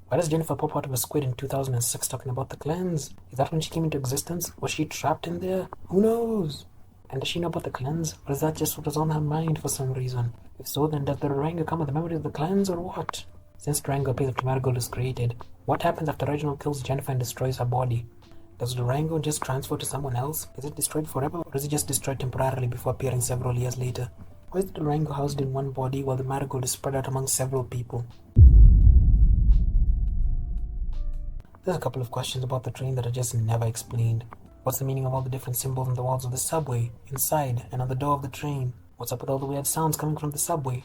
Why does Jennifer pop out of a squid in 2006 talking about the cleanse? Is that when she came into existence? Was she trapped in there? Who knows? And does she know about the cleanse? Or is that just what was on her mind for some reason? If so, then does the Durango come with the memory of the cleanse or what? Since Durango appears after Marigold is created, what happens after Reginald kills Jennifer and destroys her body? Does Durango just transfer to someone else? Is it destroyed forever, or is it just destroyed temporarily before appearing several years later? Why is the Durango housed in one body while the Marigold is spread out among several people? There's a couple of questions about the train that are just never explained. What's the meaning of all the different symbols on the walls of the subway, inside, and on the door of the train? What's up with all the weird sounds coming from the subway?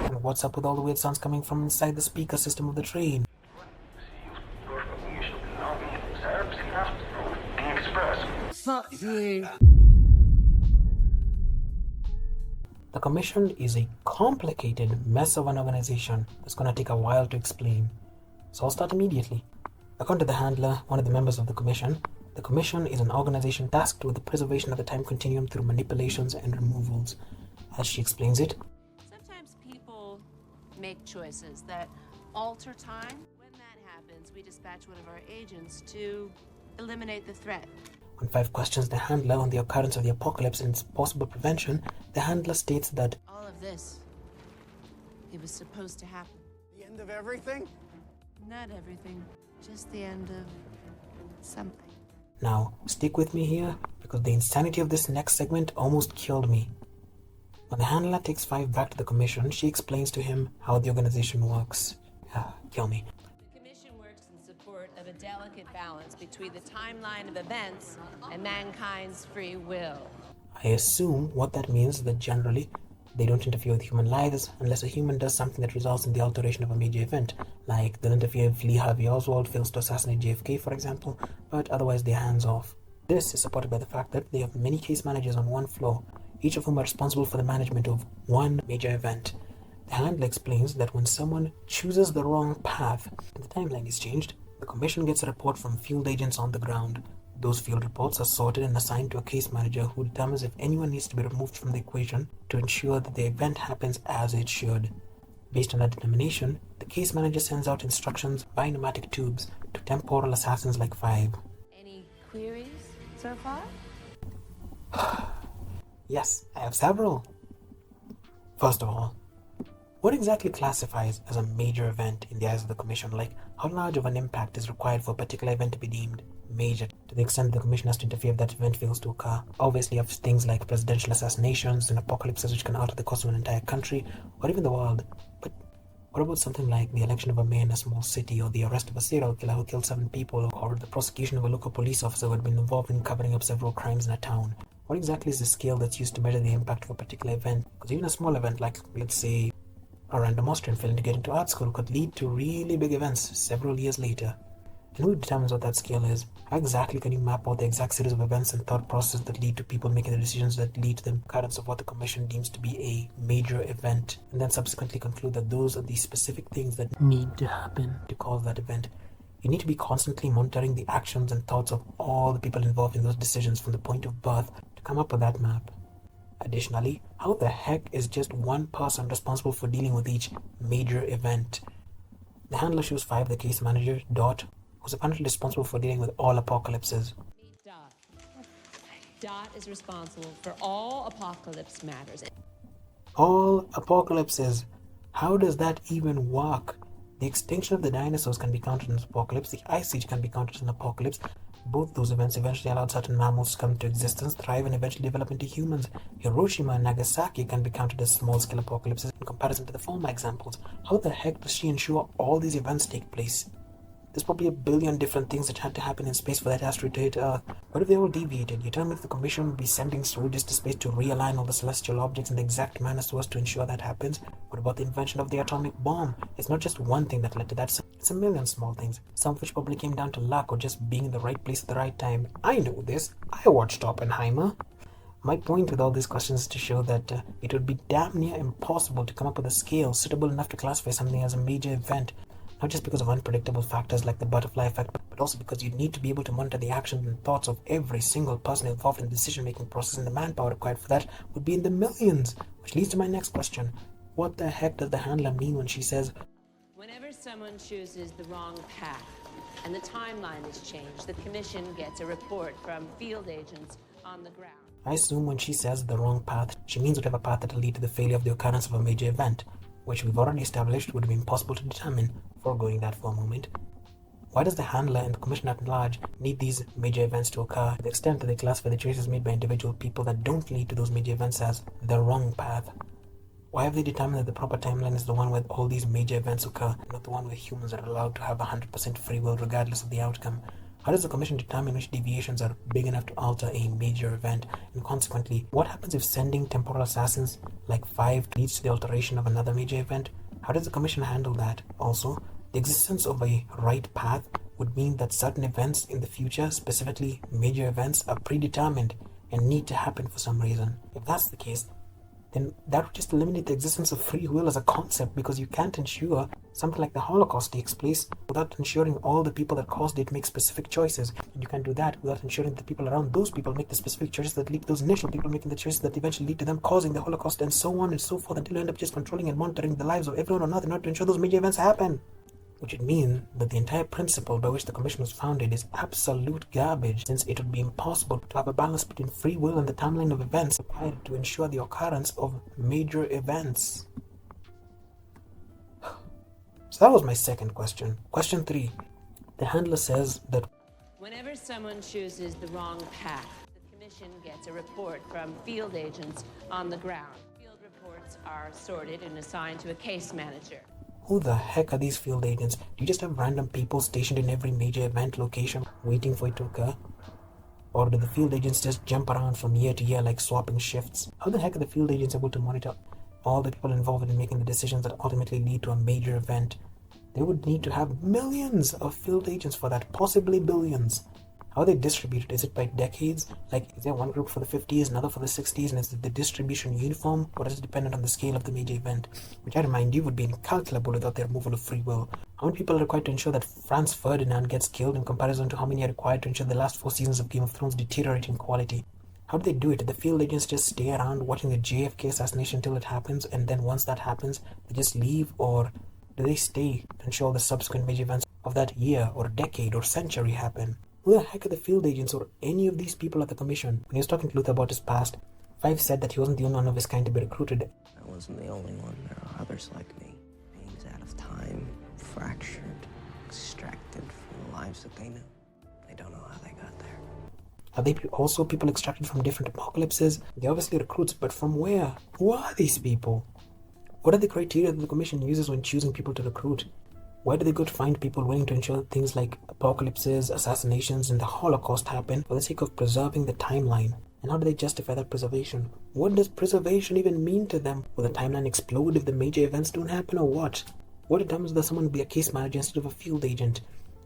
And what's up with all the weird sounds coming from inside the speaker system of the train? The Commission is a complicated mess of an organization that's going to take a while to explain. So I'll start immediately. According to the handler, one of the members of the Commission is an organization tasked with the preservation of the time continuum through manipulations and removals. As she explains it, sometimes people make choices that alter time. When that happens, we dispatch one of our agents to eliminate the threat. When 5 questions the handler on the occurrence of the apocalypse and its possible prevention, the handler states that all of this, it was supposed to happen. The end of everything? Not everything, just the end of something. Now, stick with me here, because the insanity of this next segment almost killed me. When the handler takes 5 back to the Commission, she explains to him how the organization works. Kill me. The Commission works in support of a delicate balance between the timeline of events and mankind's free will. I assume what that means is that generally, they don't interfere with human lives unless a human does something that results in the alteration of a major event, like they'll interfere if Lee Harvey Oswald fails to assassinate JFK, for example, but otherwise they're hands off. This is supported by the fact that they have many case managers on one floor, each of whom are responsible for the management of one major event. The handler explains that when someone chooses the wrong path and the timeline is changed, the Commission gets a report from field agents on the ground. Those field reports are sorted and assigned to a case manager who determines if anyone needs to be removed from the equation to ensure that the event happens as it should. Based on that determination, the case manager sends out instructions by pneumatic tubes to temporal assassins like 5. Any queries so far? Yes, I have several. First of all, what exactly classifies as a major event in the eyes of the Commission? Like, how large of an impact is required for a particular event to be deemed major, to the extent that the Commission has to interfere if that event fails to occur? Obviously, you have things like presidential assassinations and apocalypses which can alter the course of an entire country, or even the world. But what about something like the election of a mayor in a small city, or the arrest of a serial killer who killed 7 people, or the prosecution of a local police officer who had been involved in covering up several crimes in a town? What exactly is the scale that's used to measure the impact of a particular event? Because even a small event like, let's say, a random Austrian failing to get into art school could lead to really big events several years later. And who determines what that scale is? How exactly can you map out the exact series of events and thought process that lead to people making the decisions that lead to the occurrence of what the Commission deems to be a major event, and then subsequently conclude that those are the specific things that need to happen to cause that event? You need to be constantly monitoring the actions and thoughts of all the people involved in those decisions from the point of birth to come up with that map. Additionally, how the heck is just one person responsible for dealing with each major event? The handler shows 5 the case manager, Dot, who's apparently responsible for dealing with all apocalypses. Dot is responsible for all apocalypse matters. All apocalypses? How does that even work? The extinction of the dinosaurs can be counted as an apocalypse, the Ice Age can be counted as an apocalypse. Both those events eventually allowed certain mammals to come into existence, thrive, and eventually develop into humans. Hiroshima and Nagasaki can be counted as small-scale apocalypses in comparison to the former examples. How the heck does she ensure all these events take place? There's probably a billion different things that had to happen in space for that asteroid to hit Earth. What if they all deviated? You tell me if the Commission would be sending soldiers to space to realign all the celestial objects in the exact manner so as to ensure that happens? What about the invention of the atomic bomb? It's not just one thing that led to that. It's a million small things, some of which probably came down to luck or just being in the right place at the right time. I know this. I watched Oppenheimer. My point with all these questions is to show that it would be damn near impossible to come up with a scale suitable enough to classify something as a major event, not just because of unpredictable factors like the butterfly effect, but also because you need to be able to monitor the actions and thoughts of every single person involved in the decision-making process, and the manpower required for that would be in the millions. Which leads to my next question. What the heck does the handler mean when she says, whenever someone chooses the wrong path and the timeline is changed, the commission gets a report from field agents on the ground? I assume when she says the wrong path, she means whatever path that will lead to the failure of the occurrence of a major event, which we've already established would be impossible to determine, foregoing that for a moment. Why does the handler and the commission at large need these major events to occur to the extent that they classify the choices made by individual people that don't lead to those major events as the wrong path? Why have they determined that the proper timeline is the one where all these major events occur, not the one where humans are allowed to have 100% free will regardless of the outcome? How does the commission determine which deviations are big enough to alter a major event? And consequently, what happens if sending temporal assassins like 5 leads to the alteration of another major event? How does the commission handle that? Also, the existence of a right path would mean that certain events in the future, specifically major events, are predetermined and need to happen for some reason. If that's the case, then that would just eliminate the existence of free will as a concept, because you can't ensure something like the Holocaust takes place without ensuring all the people that caused it make specific choices. And you can't do that without ensuring the people around those people make the specific choices that lead to those initial people making the choices that eventually lead to them causing the Holocaust, and so on and so forth, until you end up just controlling and monitoring the lives of everyone or nothing, not to ensure those major events happen. Which would mean that the entire principle by which the commission was founded is absolute garbage, since it would be impossible to have a balance between free will and the timeline of events required to ensure the occurrence of major events. So that was my second question. Question 3. The handler says that whenever someone chooses the wrong path, the commission gets a report from field agents on the ground. Field reports are sorted and assigned to a case manager. who the heck are these field agents? Do you just have random people stationed in every major event location waiting for it to occur? Or do the field agents just jump around from year to year like swapping shifts? How the heck are the field agents able to monitor all the people involved in making the decisions that ultimately lead to a major event? They would need to have millions of field agents for that, possibly billions. How are they distributed? Is it by decades? Like, is there one group for the 50s, another for the 60s, and is the distribution uniform, or is it dependent on the scale of the major event? Which I remind you would be incalculable without the removal of free will. How many people are required to ensure that Franz Ferdinand gets killed in comparison to how many are required to ensure the last 4 seasons of Game of Thrones deteriorate in quality? How do they do it? Do the field agents just stay around watching the JFK assassination until it happens, and then once that happens, they just leave? Or do they stay to ensure the subsequent major events of that year or decade or century happen? Who the heck are the field agents or any of these people at the commission? When he was talking to Luther about his past, Five said that he wasn't the only one of his kind to be recruited. I wasn't the only one. There are others like me. Beings out of time, fractured, extracted from the lives that they knew. They don't know how they got there. Are they also people extracted from different apocalypses? They're obviously recruits, but from where? Who are these people? What are the criteria that the commission uses when choosing people to recruit? Where do they go to find people willing to ensure things like apocalypses, assassinations, and the Holocaust happen for the sake of preserving the timeline? And how do they justify that preservation? What does preservation even mean to them? Will the timeline explode if the major events don't happen, or what? What determines whether someone will be a case manager instead of a field agent?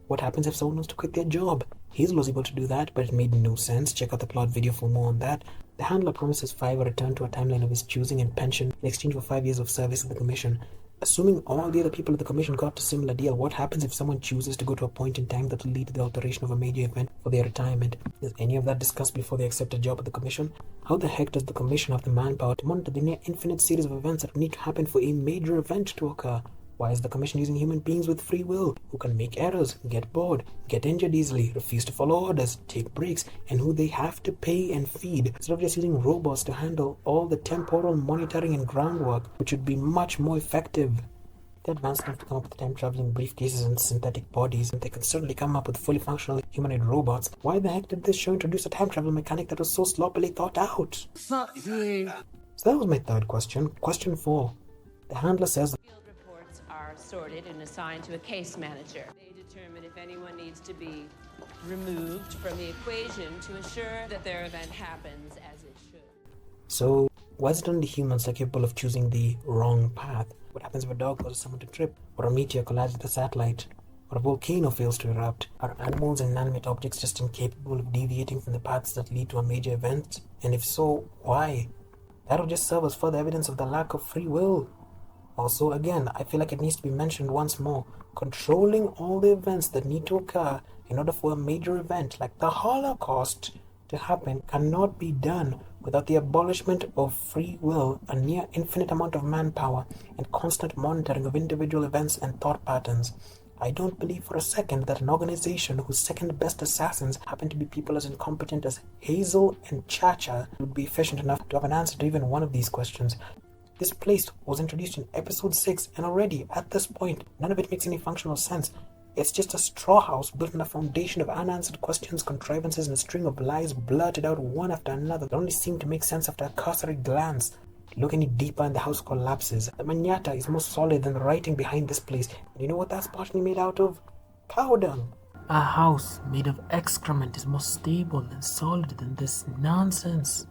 What happens if someone wants to quit their job? Hazel was able to do that, but it made no sense. Check out the plot video for more on that. The handler promises Five a return to a timeline of his choosing and pension in exchange for 5 years of service at the commission. Assuming all the other people at the commission got a similar deal, what happens if someone chooses to go to a point in time that will lead to the alteration of a major event for their retirement? Is any of that discussed before they accept a job at the commission? How the heck does the commission have the manpower to monitor the near infinite series of events that need to happen for a major event to occur? Why is the commission using human beings with free will, who can make errors, get bored, get injured easily, refuse to follow orders, take breaks, and who they have to pay and feed, instead of just using robots to handle all the temporal monitoring and groundwork, which would be much more effective? They're advanced enough to come up with time-traveling briefcases and synthetic bodies, and they could certainly come up with fully functional humanoid robots. Why the heck did this show introduce a time-travel mechanic that was so sloppily thought out? So that was my third question. Question 4. The handler says sorted and assigned to a case manager. They determine if anyone needs to be removed from the equation to ensure that their event happens as it should. So, why is it only humans that are capable of choosing the wrong path? What happens if a dog causes someone to trip, or a meteor collides with a satellite? or a volcano fails to erupt? Are animals and inanimate objects just incapable of deviating from the paths that lead to a major event? And if so, why? That would just serve as further evidence of the lack of free will. Also, again, I feel like it needs to be mentioned once more. Controlling all the events that need to occur in order for a major event like the Holocaust to happen cannot be done without the abolishment of free will, a near infinite amount of manpower, and constant monitoring of individual events and thought patterns. I don't believe for a second that an organization whose second best assassins happen to be people as incompetent as Hazel and Chacha would be efficient enough to have an answer to even one of these questions. This place was introduced in episode 6, and already, at this point, none of it makes any functional sense. It's just a straw house built on a foundation of unanswered questions, contrivances, and a string of lies blurted out one after another that only seem to make sense after a cursory glance. Look any deeper and the house collapses. The manyatta is more solid than the writing behind this place. And you know what that's partially made out of? Cow dung. A house made of excrement is more stable and solid than this nonsense.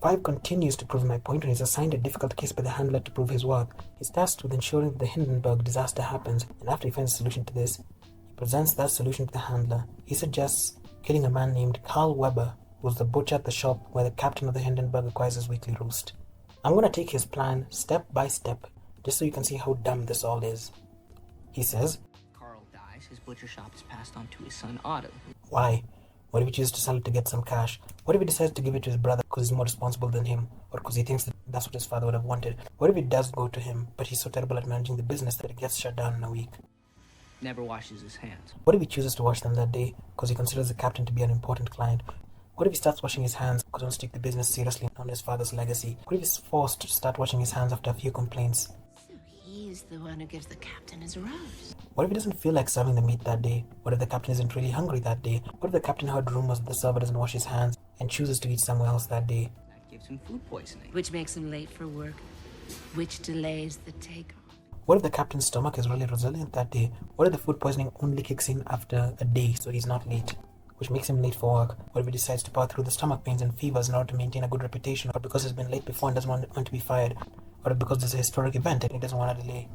Five continues to prove my point and is assigned a difficult case by the handler to prove his work. He's tasked with ensuring that the Hindenburg disaster happens, and after he finds a solution to this, he presents that solution to the handler. He suggests killing a man named Carl Weber, who was the butcher at the shop where the captain of the Hindenburg acquires his weekly roast. I'm going to take his plan step by step, just so you can see how dumb this all is. He says, Carl dies, his butcher shop is passed on to his son Otto. Why? What if he chooses to sell it to get some cash? What if he decides to give it to his brother because he's more responsible than him, or because he thinks that that's what his father would have wanted? What if it does go to him, but he's so terrible at managing the business that it gets shut down in a week? Never washes his hands. What if he chooses to wash them that day because he considers the captain to be an important client? What if he starts washing his hands because he wants to take the business seriously on his father's legacy? What if he's forced to start washing his hands after a few complaints? So he's the one who gives the captain his rose. What if he doesn't feel like serving the meat that day? What if the captain isn't really hungry that day? What if the captain heard rumors that the server doesn't wash his hands and chooses to eat somewhere else that day? That gives him food poisoning. Which makes him late for work, which delays the takeoff. What if the captain's stomach is really resilient that day? What if the food poisoning only kicks in after a day, so he's not late, which makes him late for work? What if he decides to power through the stomach pains and fevers in order to maintain a good reputation, or because he's been late before and doesn't want to be fired? Or because there's a historic event and he doesn't want to delay?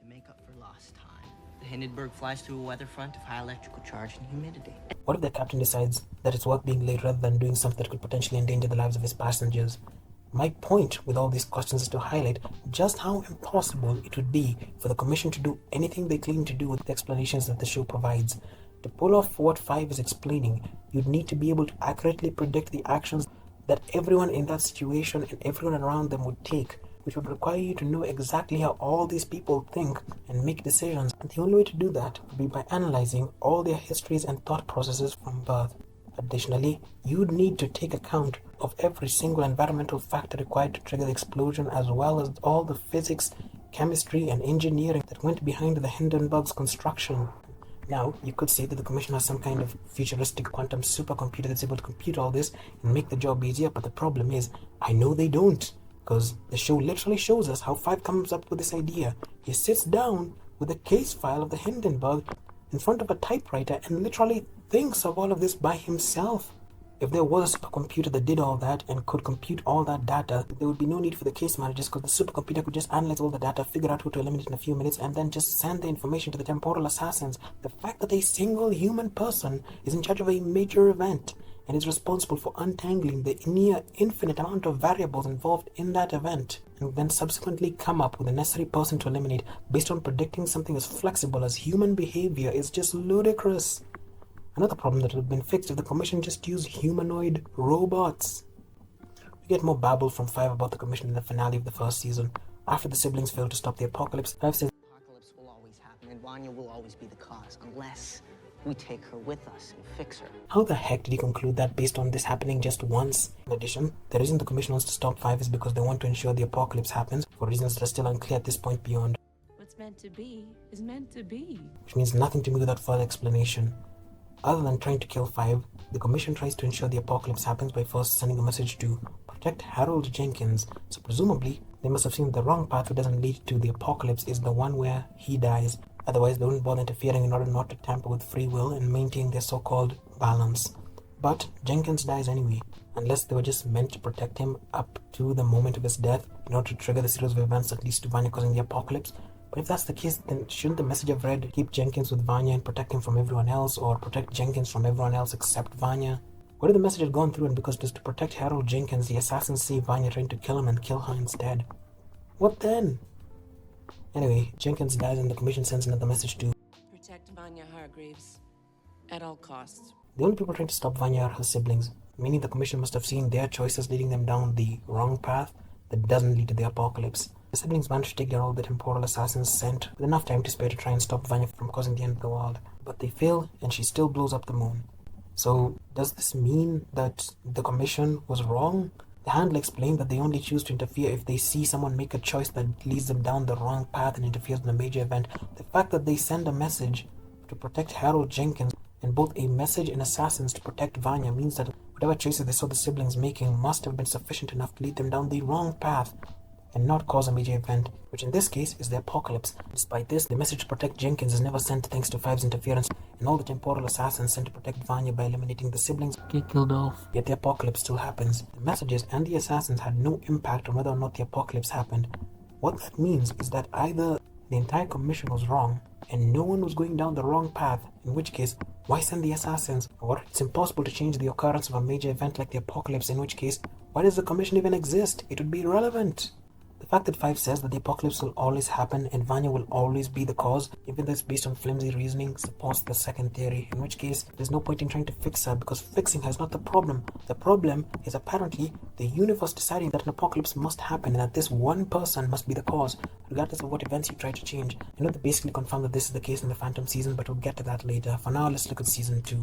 To make up for lost time, the Hindenburg flies through a weather front of high electrical charge and humidity. What if the captain decides that it's worth being late rather than doing something that could potentially endanger the lives of his passengers? My point with all these questions is to highlight just how impossible it would be for the Commission to do anything they claim to do with the explanations that the show provides. To pull off what 5 is explaining, you'd need to be able to accurately predict the actions that everyone in that situation and everyone around them would take, which would require you to know exactly how all these people think and make decisions. And the only way to do that would be by analyzing all their histories and thought processes from birth. Additionally, you'd need to take account of every single environmental factor required to trigger the explosion, as well as all the physics, chemistry, and engineering that went behind the Hindenburg's construction. Now, you could say that the Commission has some kind of futuristic quantum supercomputer that's able to compute all this and make the job easier, but the problem is, I know they don't, because the show literally shows us how 5 comes up with this idea. He sits down with a case file of the Hindenburg in front of a typewriter and literally thinks of all of this by himself. If there was a supercomputer that did all that and could compute all that data, there would be no need for the case managers, because the supercomputer could just analyze all the data, figure out who to eliminate in a few minutes, and then just send the information to the temporal assassins. The fact that a single human person is in charge of a major event and is responsible for untangling the near infinite amount of variables involved in that event, and then subsequently come up with the necessary person to eliminate based on predicting something as flexible as human behavior is just ludicrous. Another problem that would have been fixed if the Commission just used humanoid robots. We get more babble from 5 about the Commission in the finale of the first season. After the siblings fail to stop the apocalypse, 5 says, The apocalypse will always happen, and Vanya will always be the cause, unless we take her with us and fix her. How the heck did he conclude that based on this happening just once? In addition, the reason the Commission wants to stop 5 is because they want to ensure the apocalypse happens, for reasons that are still unclear at this point beyond. What's meant to be is meant to be. Which means nothing to me without further explanation. Other than trying to kill 5, the Commission tries to ensure the apocalypse happens by first sending a message to protect Harold Jenkins. So presumably, they must have seen the wrong path that doesn't lead to the apocalypse is the one where he dies. Otherwise, they wouldn't bother interfering in order not to tamper with free will and maintain their so-called balance. But Jenkins dies anyway, unless they were just meant to protect him up to the moment of his death in order to trigger the series of events that leads to Vanya causing the apocalypse. But if that's the case, then shouldn't the message have read, keep Jenkins with Vanya and protect him from everyone else, or protect Jenkins from everyone else except Vanya? What if the message had gone through and because it was to protect Harold Jenkins, the assassins see Vanya trying to kill him and kill her instead? What then? Anyway, Jenkins dies and the commission sends another message to Protect Vanya Hargreaves at all costs. The only people trying to stop Vanya are her siblings, meaning the commission must have seen their choices leading them down the wrong path that doesn't lead to the apocalypse. The siblings manage to take down all the temporal assassins sent with enough time to spare to try and stop Vanya from causing the end of the world. But they fail and she still blows up the moon. So does this mean that the commission was wrong? The handler explained that they only choose to interfere if they see someone make a choice that leads them down the wrong path and interferes in a major event. The fact that they send a message to protect Harold Jenkins and both a message and assassins to protect Vanya means that whatever choices they saw the siblings making must have been sufficient enough to lead them down the wrong path and not cause a major event, which in this case is the apocalypse. Despite this, the message to protect Jenkins is never sent thanks to Five's interference, and all the temporal assassins sent to protect Vanya by eliminating the siblings get killed off. Yet the apocalypse still happens. The messages and the assassins had no impact on whether or not the apocalypse happened. What that means is that either the entire commission was wrong and no one was going down the wrong path, in which case, why send the assassins? Or it's impossible to change the occurrence of a major event like the apocalypse, in which case, why does the commission even exist? It would be irrelevant. The fact that Five says that the apocalypse will always happen and Vanya will always be the cause, even though it's based on flimsy reasoning, supports the second theory, in which case there's no point in trying to fix her because fixing her is not the problem. The problem is apparently the universe deciding that an apocalypse must happen and that this one person must be the cause, regardless of what events you try to change. I know they basically confirmed that this is the case in the Phantom season, but we'll get to that later. For now, let's look at season 2.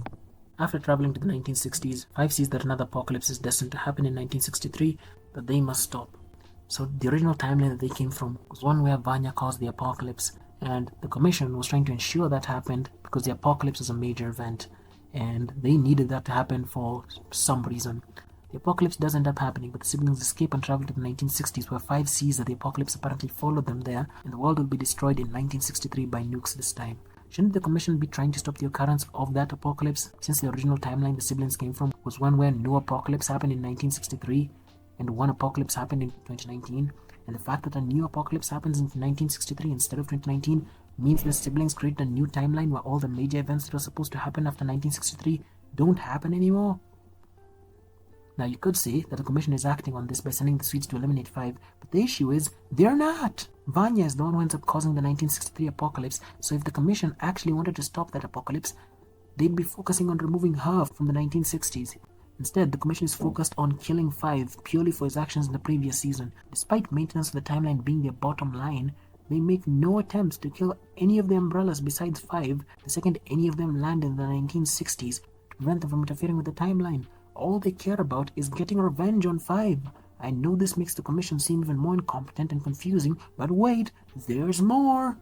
After traveling to the 1960s, Five sees that another apocalypse is destined to happen in 1963, but they must stop. So the original timeline that they came from was one where Vanya caused the apocalypse, and the commission was trying to ensure that happened because the apocalypse is a major event, and they needed that to happen for some reason. The apocalypse does end up happening, but the siblings escape and travel to the 1960s, where Five sees that the apocalypse apparently followed them there, and the world will be destroyed in 1963 by nukes this time. Shouldn't the commission be trying to stop the occurrence of that apocalypse, since the original timeline the siblings came from was one where no apocalypse happened in 1963? And one apocalypse happened in 2019, and the fact that a new apocalypse happens in 1963 instead of 2019 means the siblings create a new timeline where all the major events that were supposed to happen after 1963 don't happen anymore. Now you could say that the commission is acting on this by sending the Swedes to eliminate Five, but the issue is they're not. Vanya is the one who ends up causing the 1963 apocalypse, so if the commission actually wanted to stop that apocalypse, they'd be focusing on removing her from the 1960s. Instead, the commission is focused on killing Five purely for his actions in the previous season. Despite maintenance of the timeline being their bottom line, they make no attempts to kill any of the umbrellas besides Five the second any of them land in the 1960s to prevent them from interfering with the timeline. All they care about is getting revenge on Five. I know this makes the commission seem even more incompetent and confusing, but wait, there's more!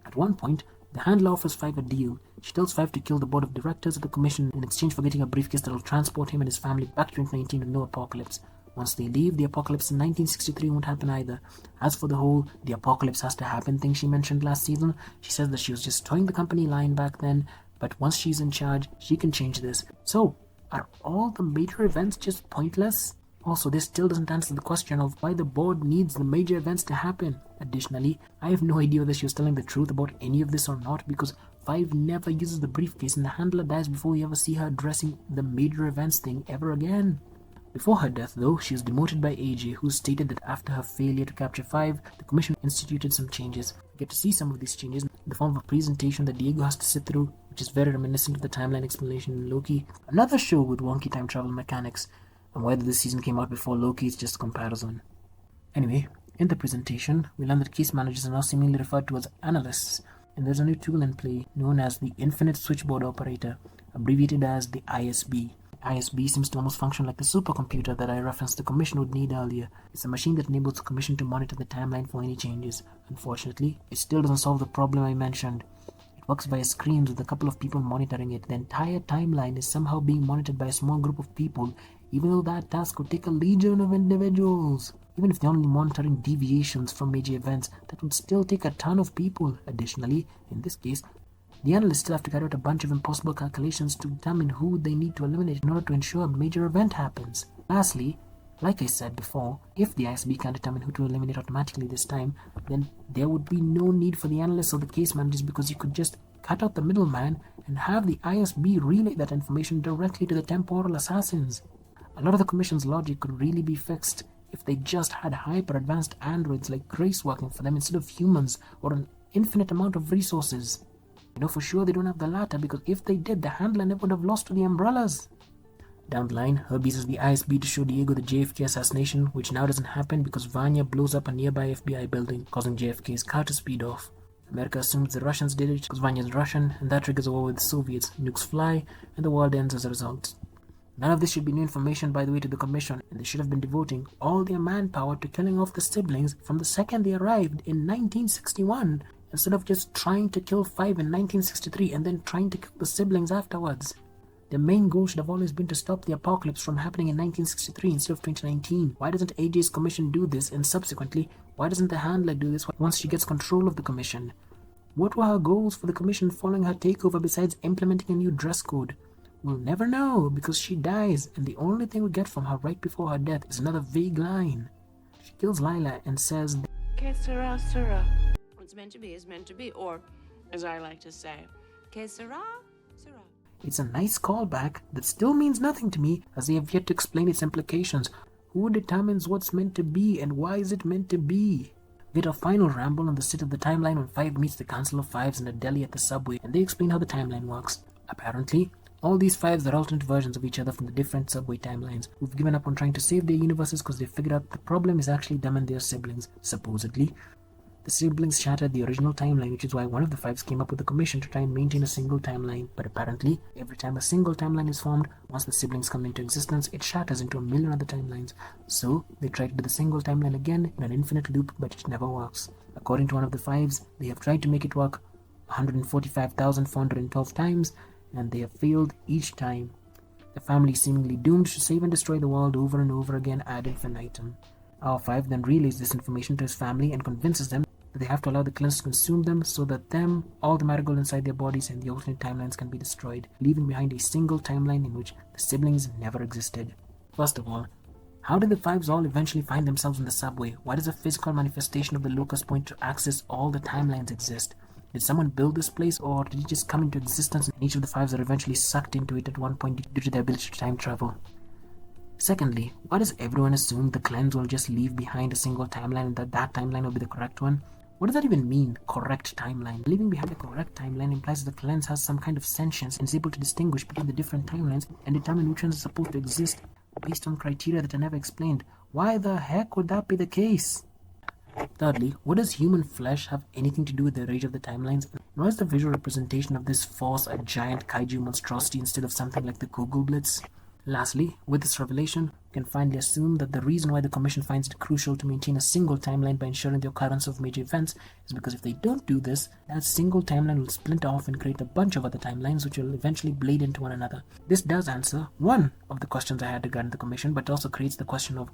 At one point, the handler offers Five a deal. She tells Five to kill the board of directors of the commission in exchange for getting a briefcase that will transport him and his family back to 2019 with no apocalypse. Once they leave, the apocalypse in 1963 won't happen either. As for the whole "the apocalypse has to happen" thing she mentioned last season, she says that she was just towing the company line back then, but once she's in charge, she can change this. So, are all the major events just pointless? Also, this still doesn't answer the question of why the board needs the major events to happen. Additionally, I have no idea whether she was telling the truth about any of this or not, because Five never uses the briefcase and the handler dies before we ever see her addressing the major events thing ever again. Before her death, though, she was demoted by AJ, who stated that after her failure to capture Five, the commission instituted some changes. We get to see some of these changes in the form of a presentation that Diego has to sit through, which is very reminiscent of the timeline explanation in Loki, another show with wonky time travel mechanics, and whether this season came out before Loki is just a comparison. Anyway, in the presentation, we learn that case managers are now seemingly referred to as analysts, and there's a new tool in play known as the Infinite Switchboard Operator, abbreviated as the ISB. ISB seems to almost function like the supercomputer that I referenced the commission would need earlier. It's a machine that enables the commission to monitor the timeline for any changes. Unfortunately, it still doesn't solve the problem I mentioned. It works via screens with a couple of people monitoring it. The entire timeline is somehow being monitored by a small group of people, even though that task would take a legion of individuals. Even if they're only monitoring deviations from major events, that would still take a ton of people. Additionally, in this case, the analysts still have to carry out a bunch of impossible calculations to determine who they need to eliminate in order to ensure a major event happens. Lastly, Like I said before, if the ISB can determine who to eliminate automatically this time, then there would be no need for the analysts or the case managers, because you could just cut out the middleman and have the ISB relay that information directly to the temporal assassins. A lot of the Commission's logic could really be fixed if they just had hyper-advanced androids like Grace working for them instead of humans, or an infinite amount of resources. You know for sure they don't have the latter, because if they did, the handler never would have lost to the Umbrellas. Down the line, Herbie uses the ISB to show Diego the JFK assassination, which now doesn't happen because Vanya blows up a nearby FBI building, causing JFK's car to speed off. America assumes the Russians did it because Vanya's Russian, and that triggers a war with the Soviets. Nukes fly, and the world ends as a result. None of this should be new information, by the way, to the Commission, and they should have been devoting all their manpower to killing off the siblings from the second they arrived in 1961, instead of just trying to kill 5 in 1963 and then trying to kill the siblings afterwards. Their main goal should have always been to stop the apocalypse from happening in 1963 instead of 2019. Why doesn't AJ's commission do this, and subsequently, why doesn't the handler do this once she gets control of the commission? What were her goals for the commission following her takeover besides implementing a new dress code? We'll never know, because she dies, and the only thing we get from her right before her death is another vague line. She kills Lila and says, Que sera, sera. What's meant to be is meant to be, or, as I like to say, que sera, sera. It's a nice callback that still means nothing to me, as they have yet to explain its implications. Who determines what's meant to be, and why is it meant to be? We get a final ramble on the state of the timeline when 5 meets the Council of Fives in a deli at the subway, and they explain how the timeline works. Apparently, all these fives are alternate versions of each other from the different subway timelines, who've given up on trying to save their universes because they figured out the problem is actually them and their siblings, supposedly. The siblings shattered the original timeline, which is why one of the fives came up with a commission to try and maintain a single timeline. But apparently, every time a single timeline is formed, once the siblings come into existence, it shatters into a million other timelines. So, they try to do the single timeline again in an infinite loop, but it never works. According to one of the fives, they have tried to make it work 145,412 times, and they have failed each time. The family is seemingly doomed to save and destroy the world over and over again ad infinitum. Our five then relays this information to his family and convinces them that they have to allow the cleanse to consume them so that them, all the Marigold inside their bodies, and the alternate timelines can be destroyed, leaving behind a single timeline in which the siblings never existed. First of all, how did the fives all eventually find themselves in the subway? Why does a physical manifestation of the locus point to access all the timelines exist? Did someone build this place, or did it just come into existence and each of the fives are eventually sucked into it at one point due to their ability to time travel? Secondly, why does everyone assume the cleanse will just leave behind a single timeline and that timeline will be the correct one? What does that even mean, correct timeline? Leaving behind the correct timeline implies that the cleanse has some kind of sentience and is able to distinguish between the different timelines and determine which ones are supposed to exist based on criteria that are never explained. Why the heck would that be the case? Thirdly, what does human flesh have anything to do with the rage of the timelines? And why is the visual representation of this force a giant kaiju monstrosity instead of something like the Google Blitz? Lastly, with this revelation, we can finally assume that the reason why the Commission finds it crucial to maintain a single timeline by ensuring the occurrence of major events is because if they don't do this, that single timeline will splinter off and create a bunch of other timelines which will eventually bleed into one another. This does answer one of the questions I had regarding the Commission, but also creates the question of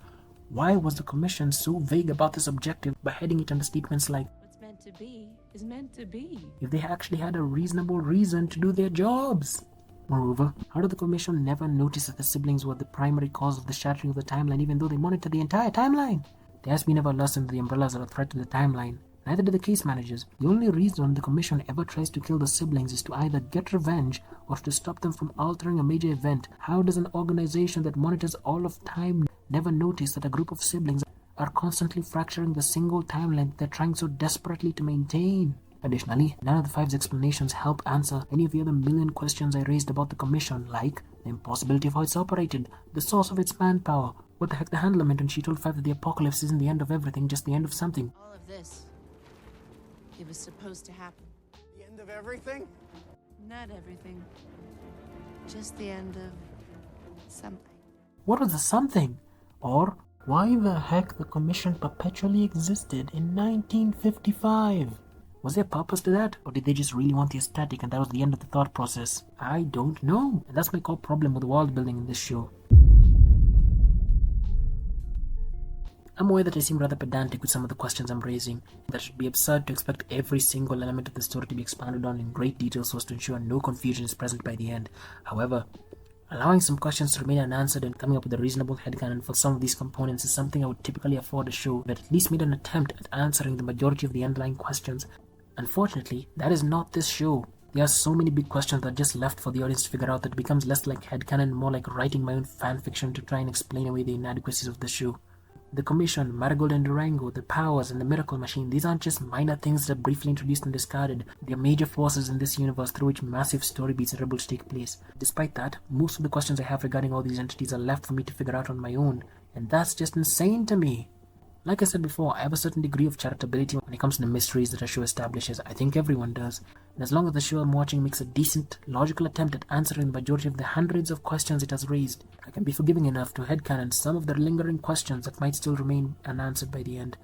why was the Commission so vague about this objective by heading it under statements like, What's meant to be is meant to be. if they actually had a reasonable reason to do their jobs? Moreover, how did the Commission never notice that the siblings were the primary cause of the shattering of the timeline even though they monitored the entire timeline? The ISB never lessened the Umbrellas are a threat to the timeline. Neither did the case managers. The only reason the Commission ever tries to kill the siblings is to either get revenge or to stop them from altering a major event. How does an organization that monitors all of time never notice that a group of siblings are constantly fracturing the single timeline they're trying so desperately to maintain? Additionally, none of the five's explanations help answer any of the other million questions I raised about the Commission, like the impossibility of how it's operated, the source of its manpower, what the heck the handler meant when she told Five that the apocalypse isn't the end of everything, just the end of something. All of this, it was supposed to happen. The end of everything? Not everything. Just the end of something. What was the something? Or why the heck the Commission perpetually existed in 1955? Was there purpose to that, or did they just really want the aesthetic and that was the end of the thought process? I don't know, and that's my core problem with the world building in this show. I'm aware that I seem rather pedantic with some of the questions I'm raising. That it should be absurd to expect every single element of the story to be expanded on in great detail so as to ensure no confusion is present by the end. However, Allowing some questions to remain unanswered and coming up with a reasonable headcanon for some of these components is something I would typically afford a show that at least made an attempt at answering the majority of the underlying questions. Unfortunately, that is not this show. There are so many big questions that are just left for the audience to figure out that it becomes less like headcanon and more like writing my own fanfiction to try and explain away the inadequacies of the show. The Commission, Marigold and Durango, the powers, and the Miracle Machine, these aren't just minor things that are briefly introduced and discarded. They are major forces in this universe through which massive story beats are able to take place. Despite that, most of the questions I have regarding all these entities are left for me to figure out on my own, and that's just insane to me. Like I said before, I have a certain degree of charitability when it comes to the mysteries that a show establishes. I think everyone does. And as long as the show I'm watching makes a decent, logical attempt at answering the majority of the hundreds of questions it has raised, I can be forgiving enough to headcanon some of the lingering questions that might still remain unanswered by the end.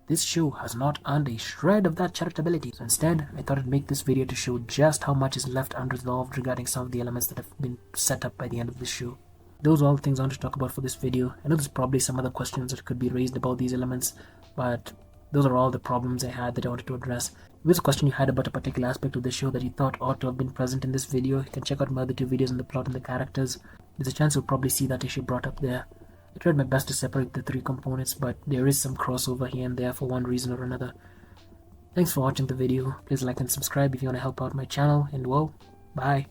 This show has not earned a shred of that charitability, so instead, I thought I'd make this video to show just how much is left unresolved regarding some of the elements that have been set up by the end of this show. Those are all the things I want to talk about for this video. I know there's probably some other questions that could be raised about these elements, but those are all the problems I had that I wanted to address. If there's a question you had about a particular aspect of the show that you thought ought to have been present in this video, you can check out my other 2 videos on the plot and the characters. There's a chance you'll probably see that issue brought up there. I tried my best to separate the 3 components, but there is some crossover here and there for one reason or another. Thanks for watching the video. Please like and subscribe if you want to help out my channel, and well, bye.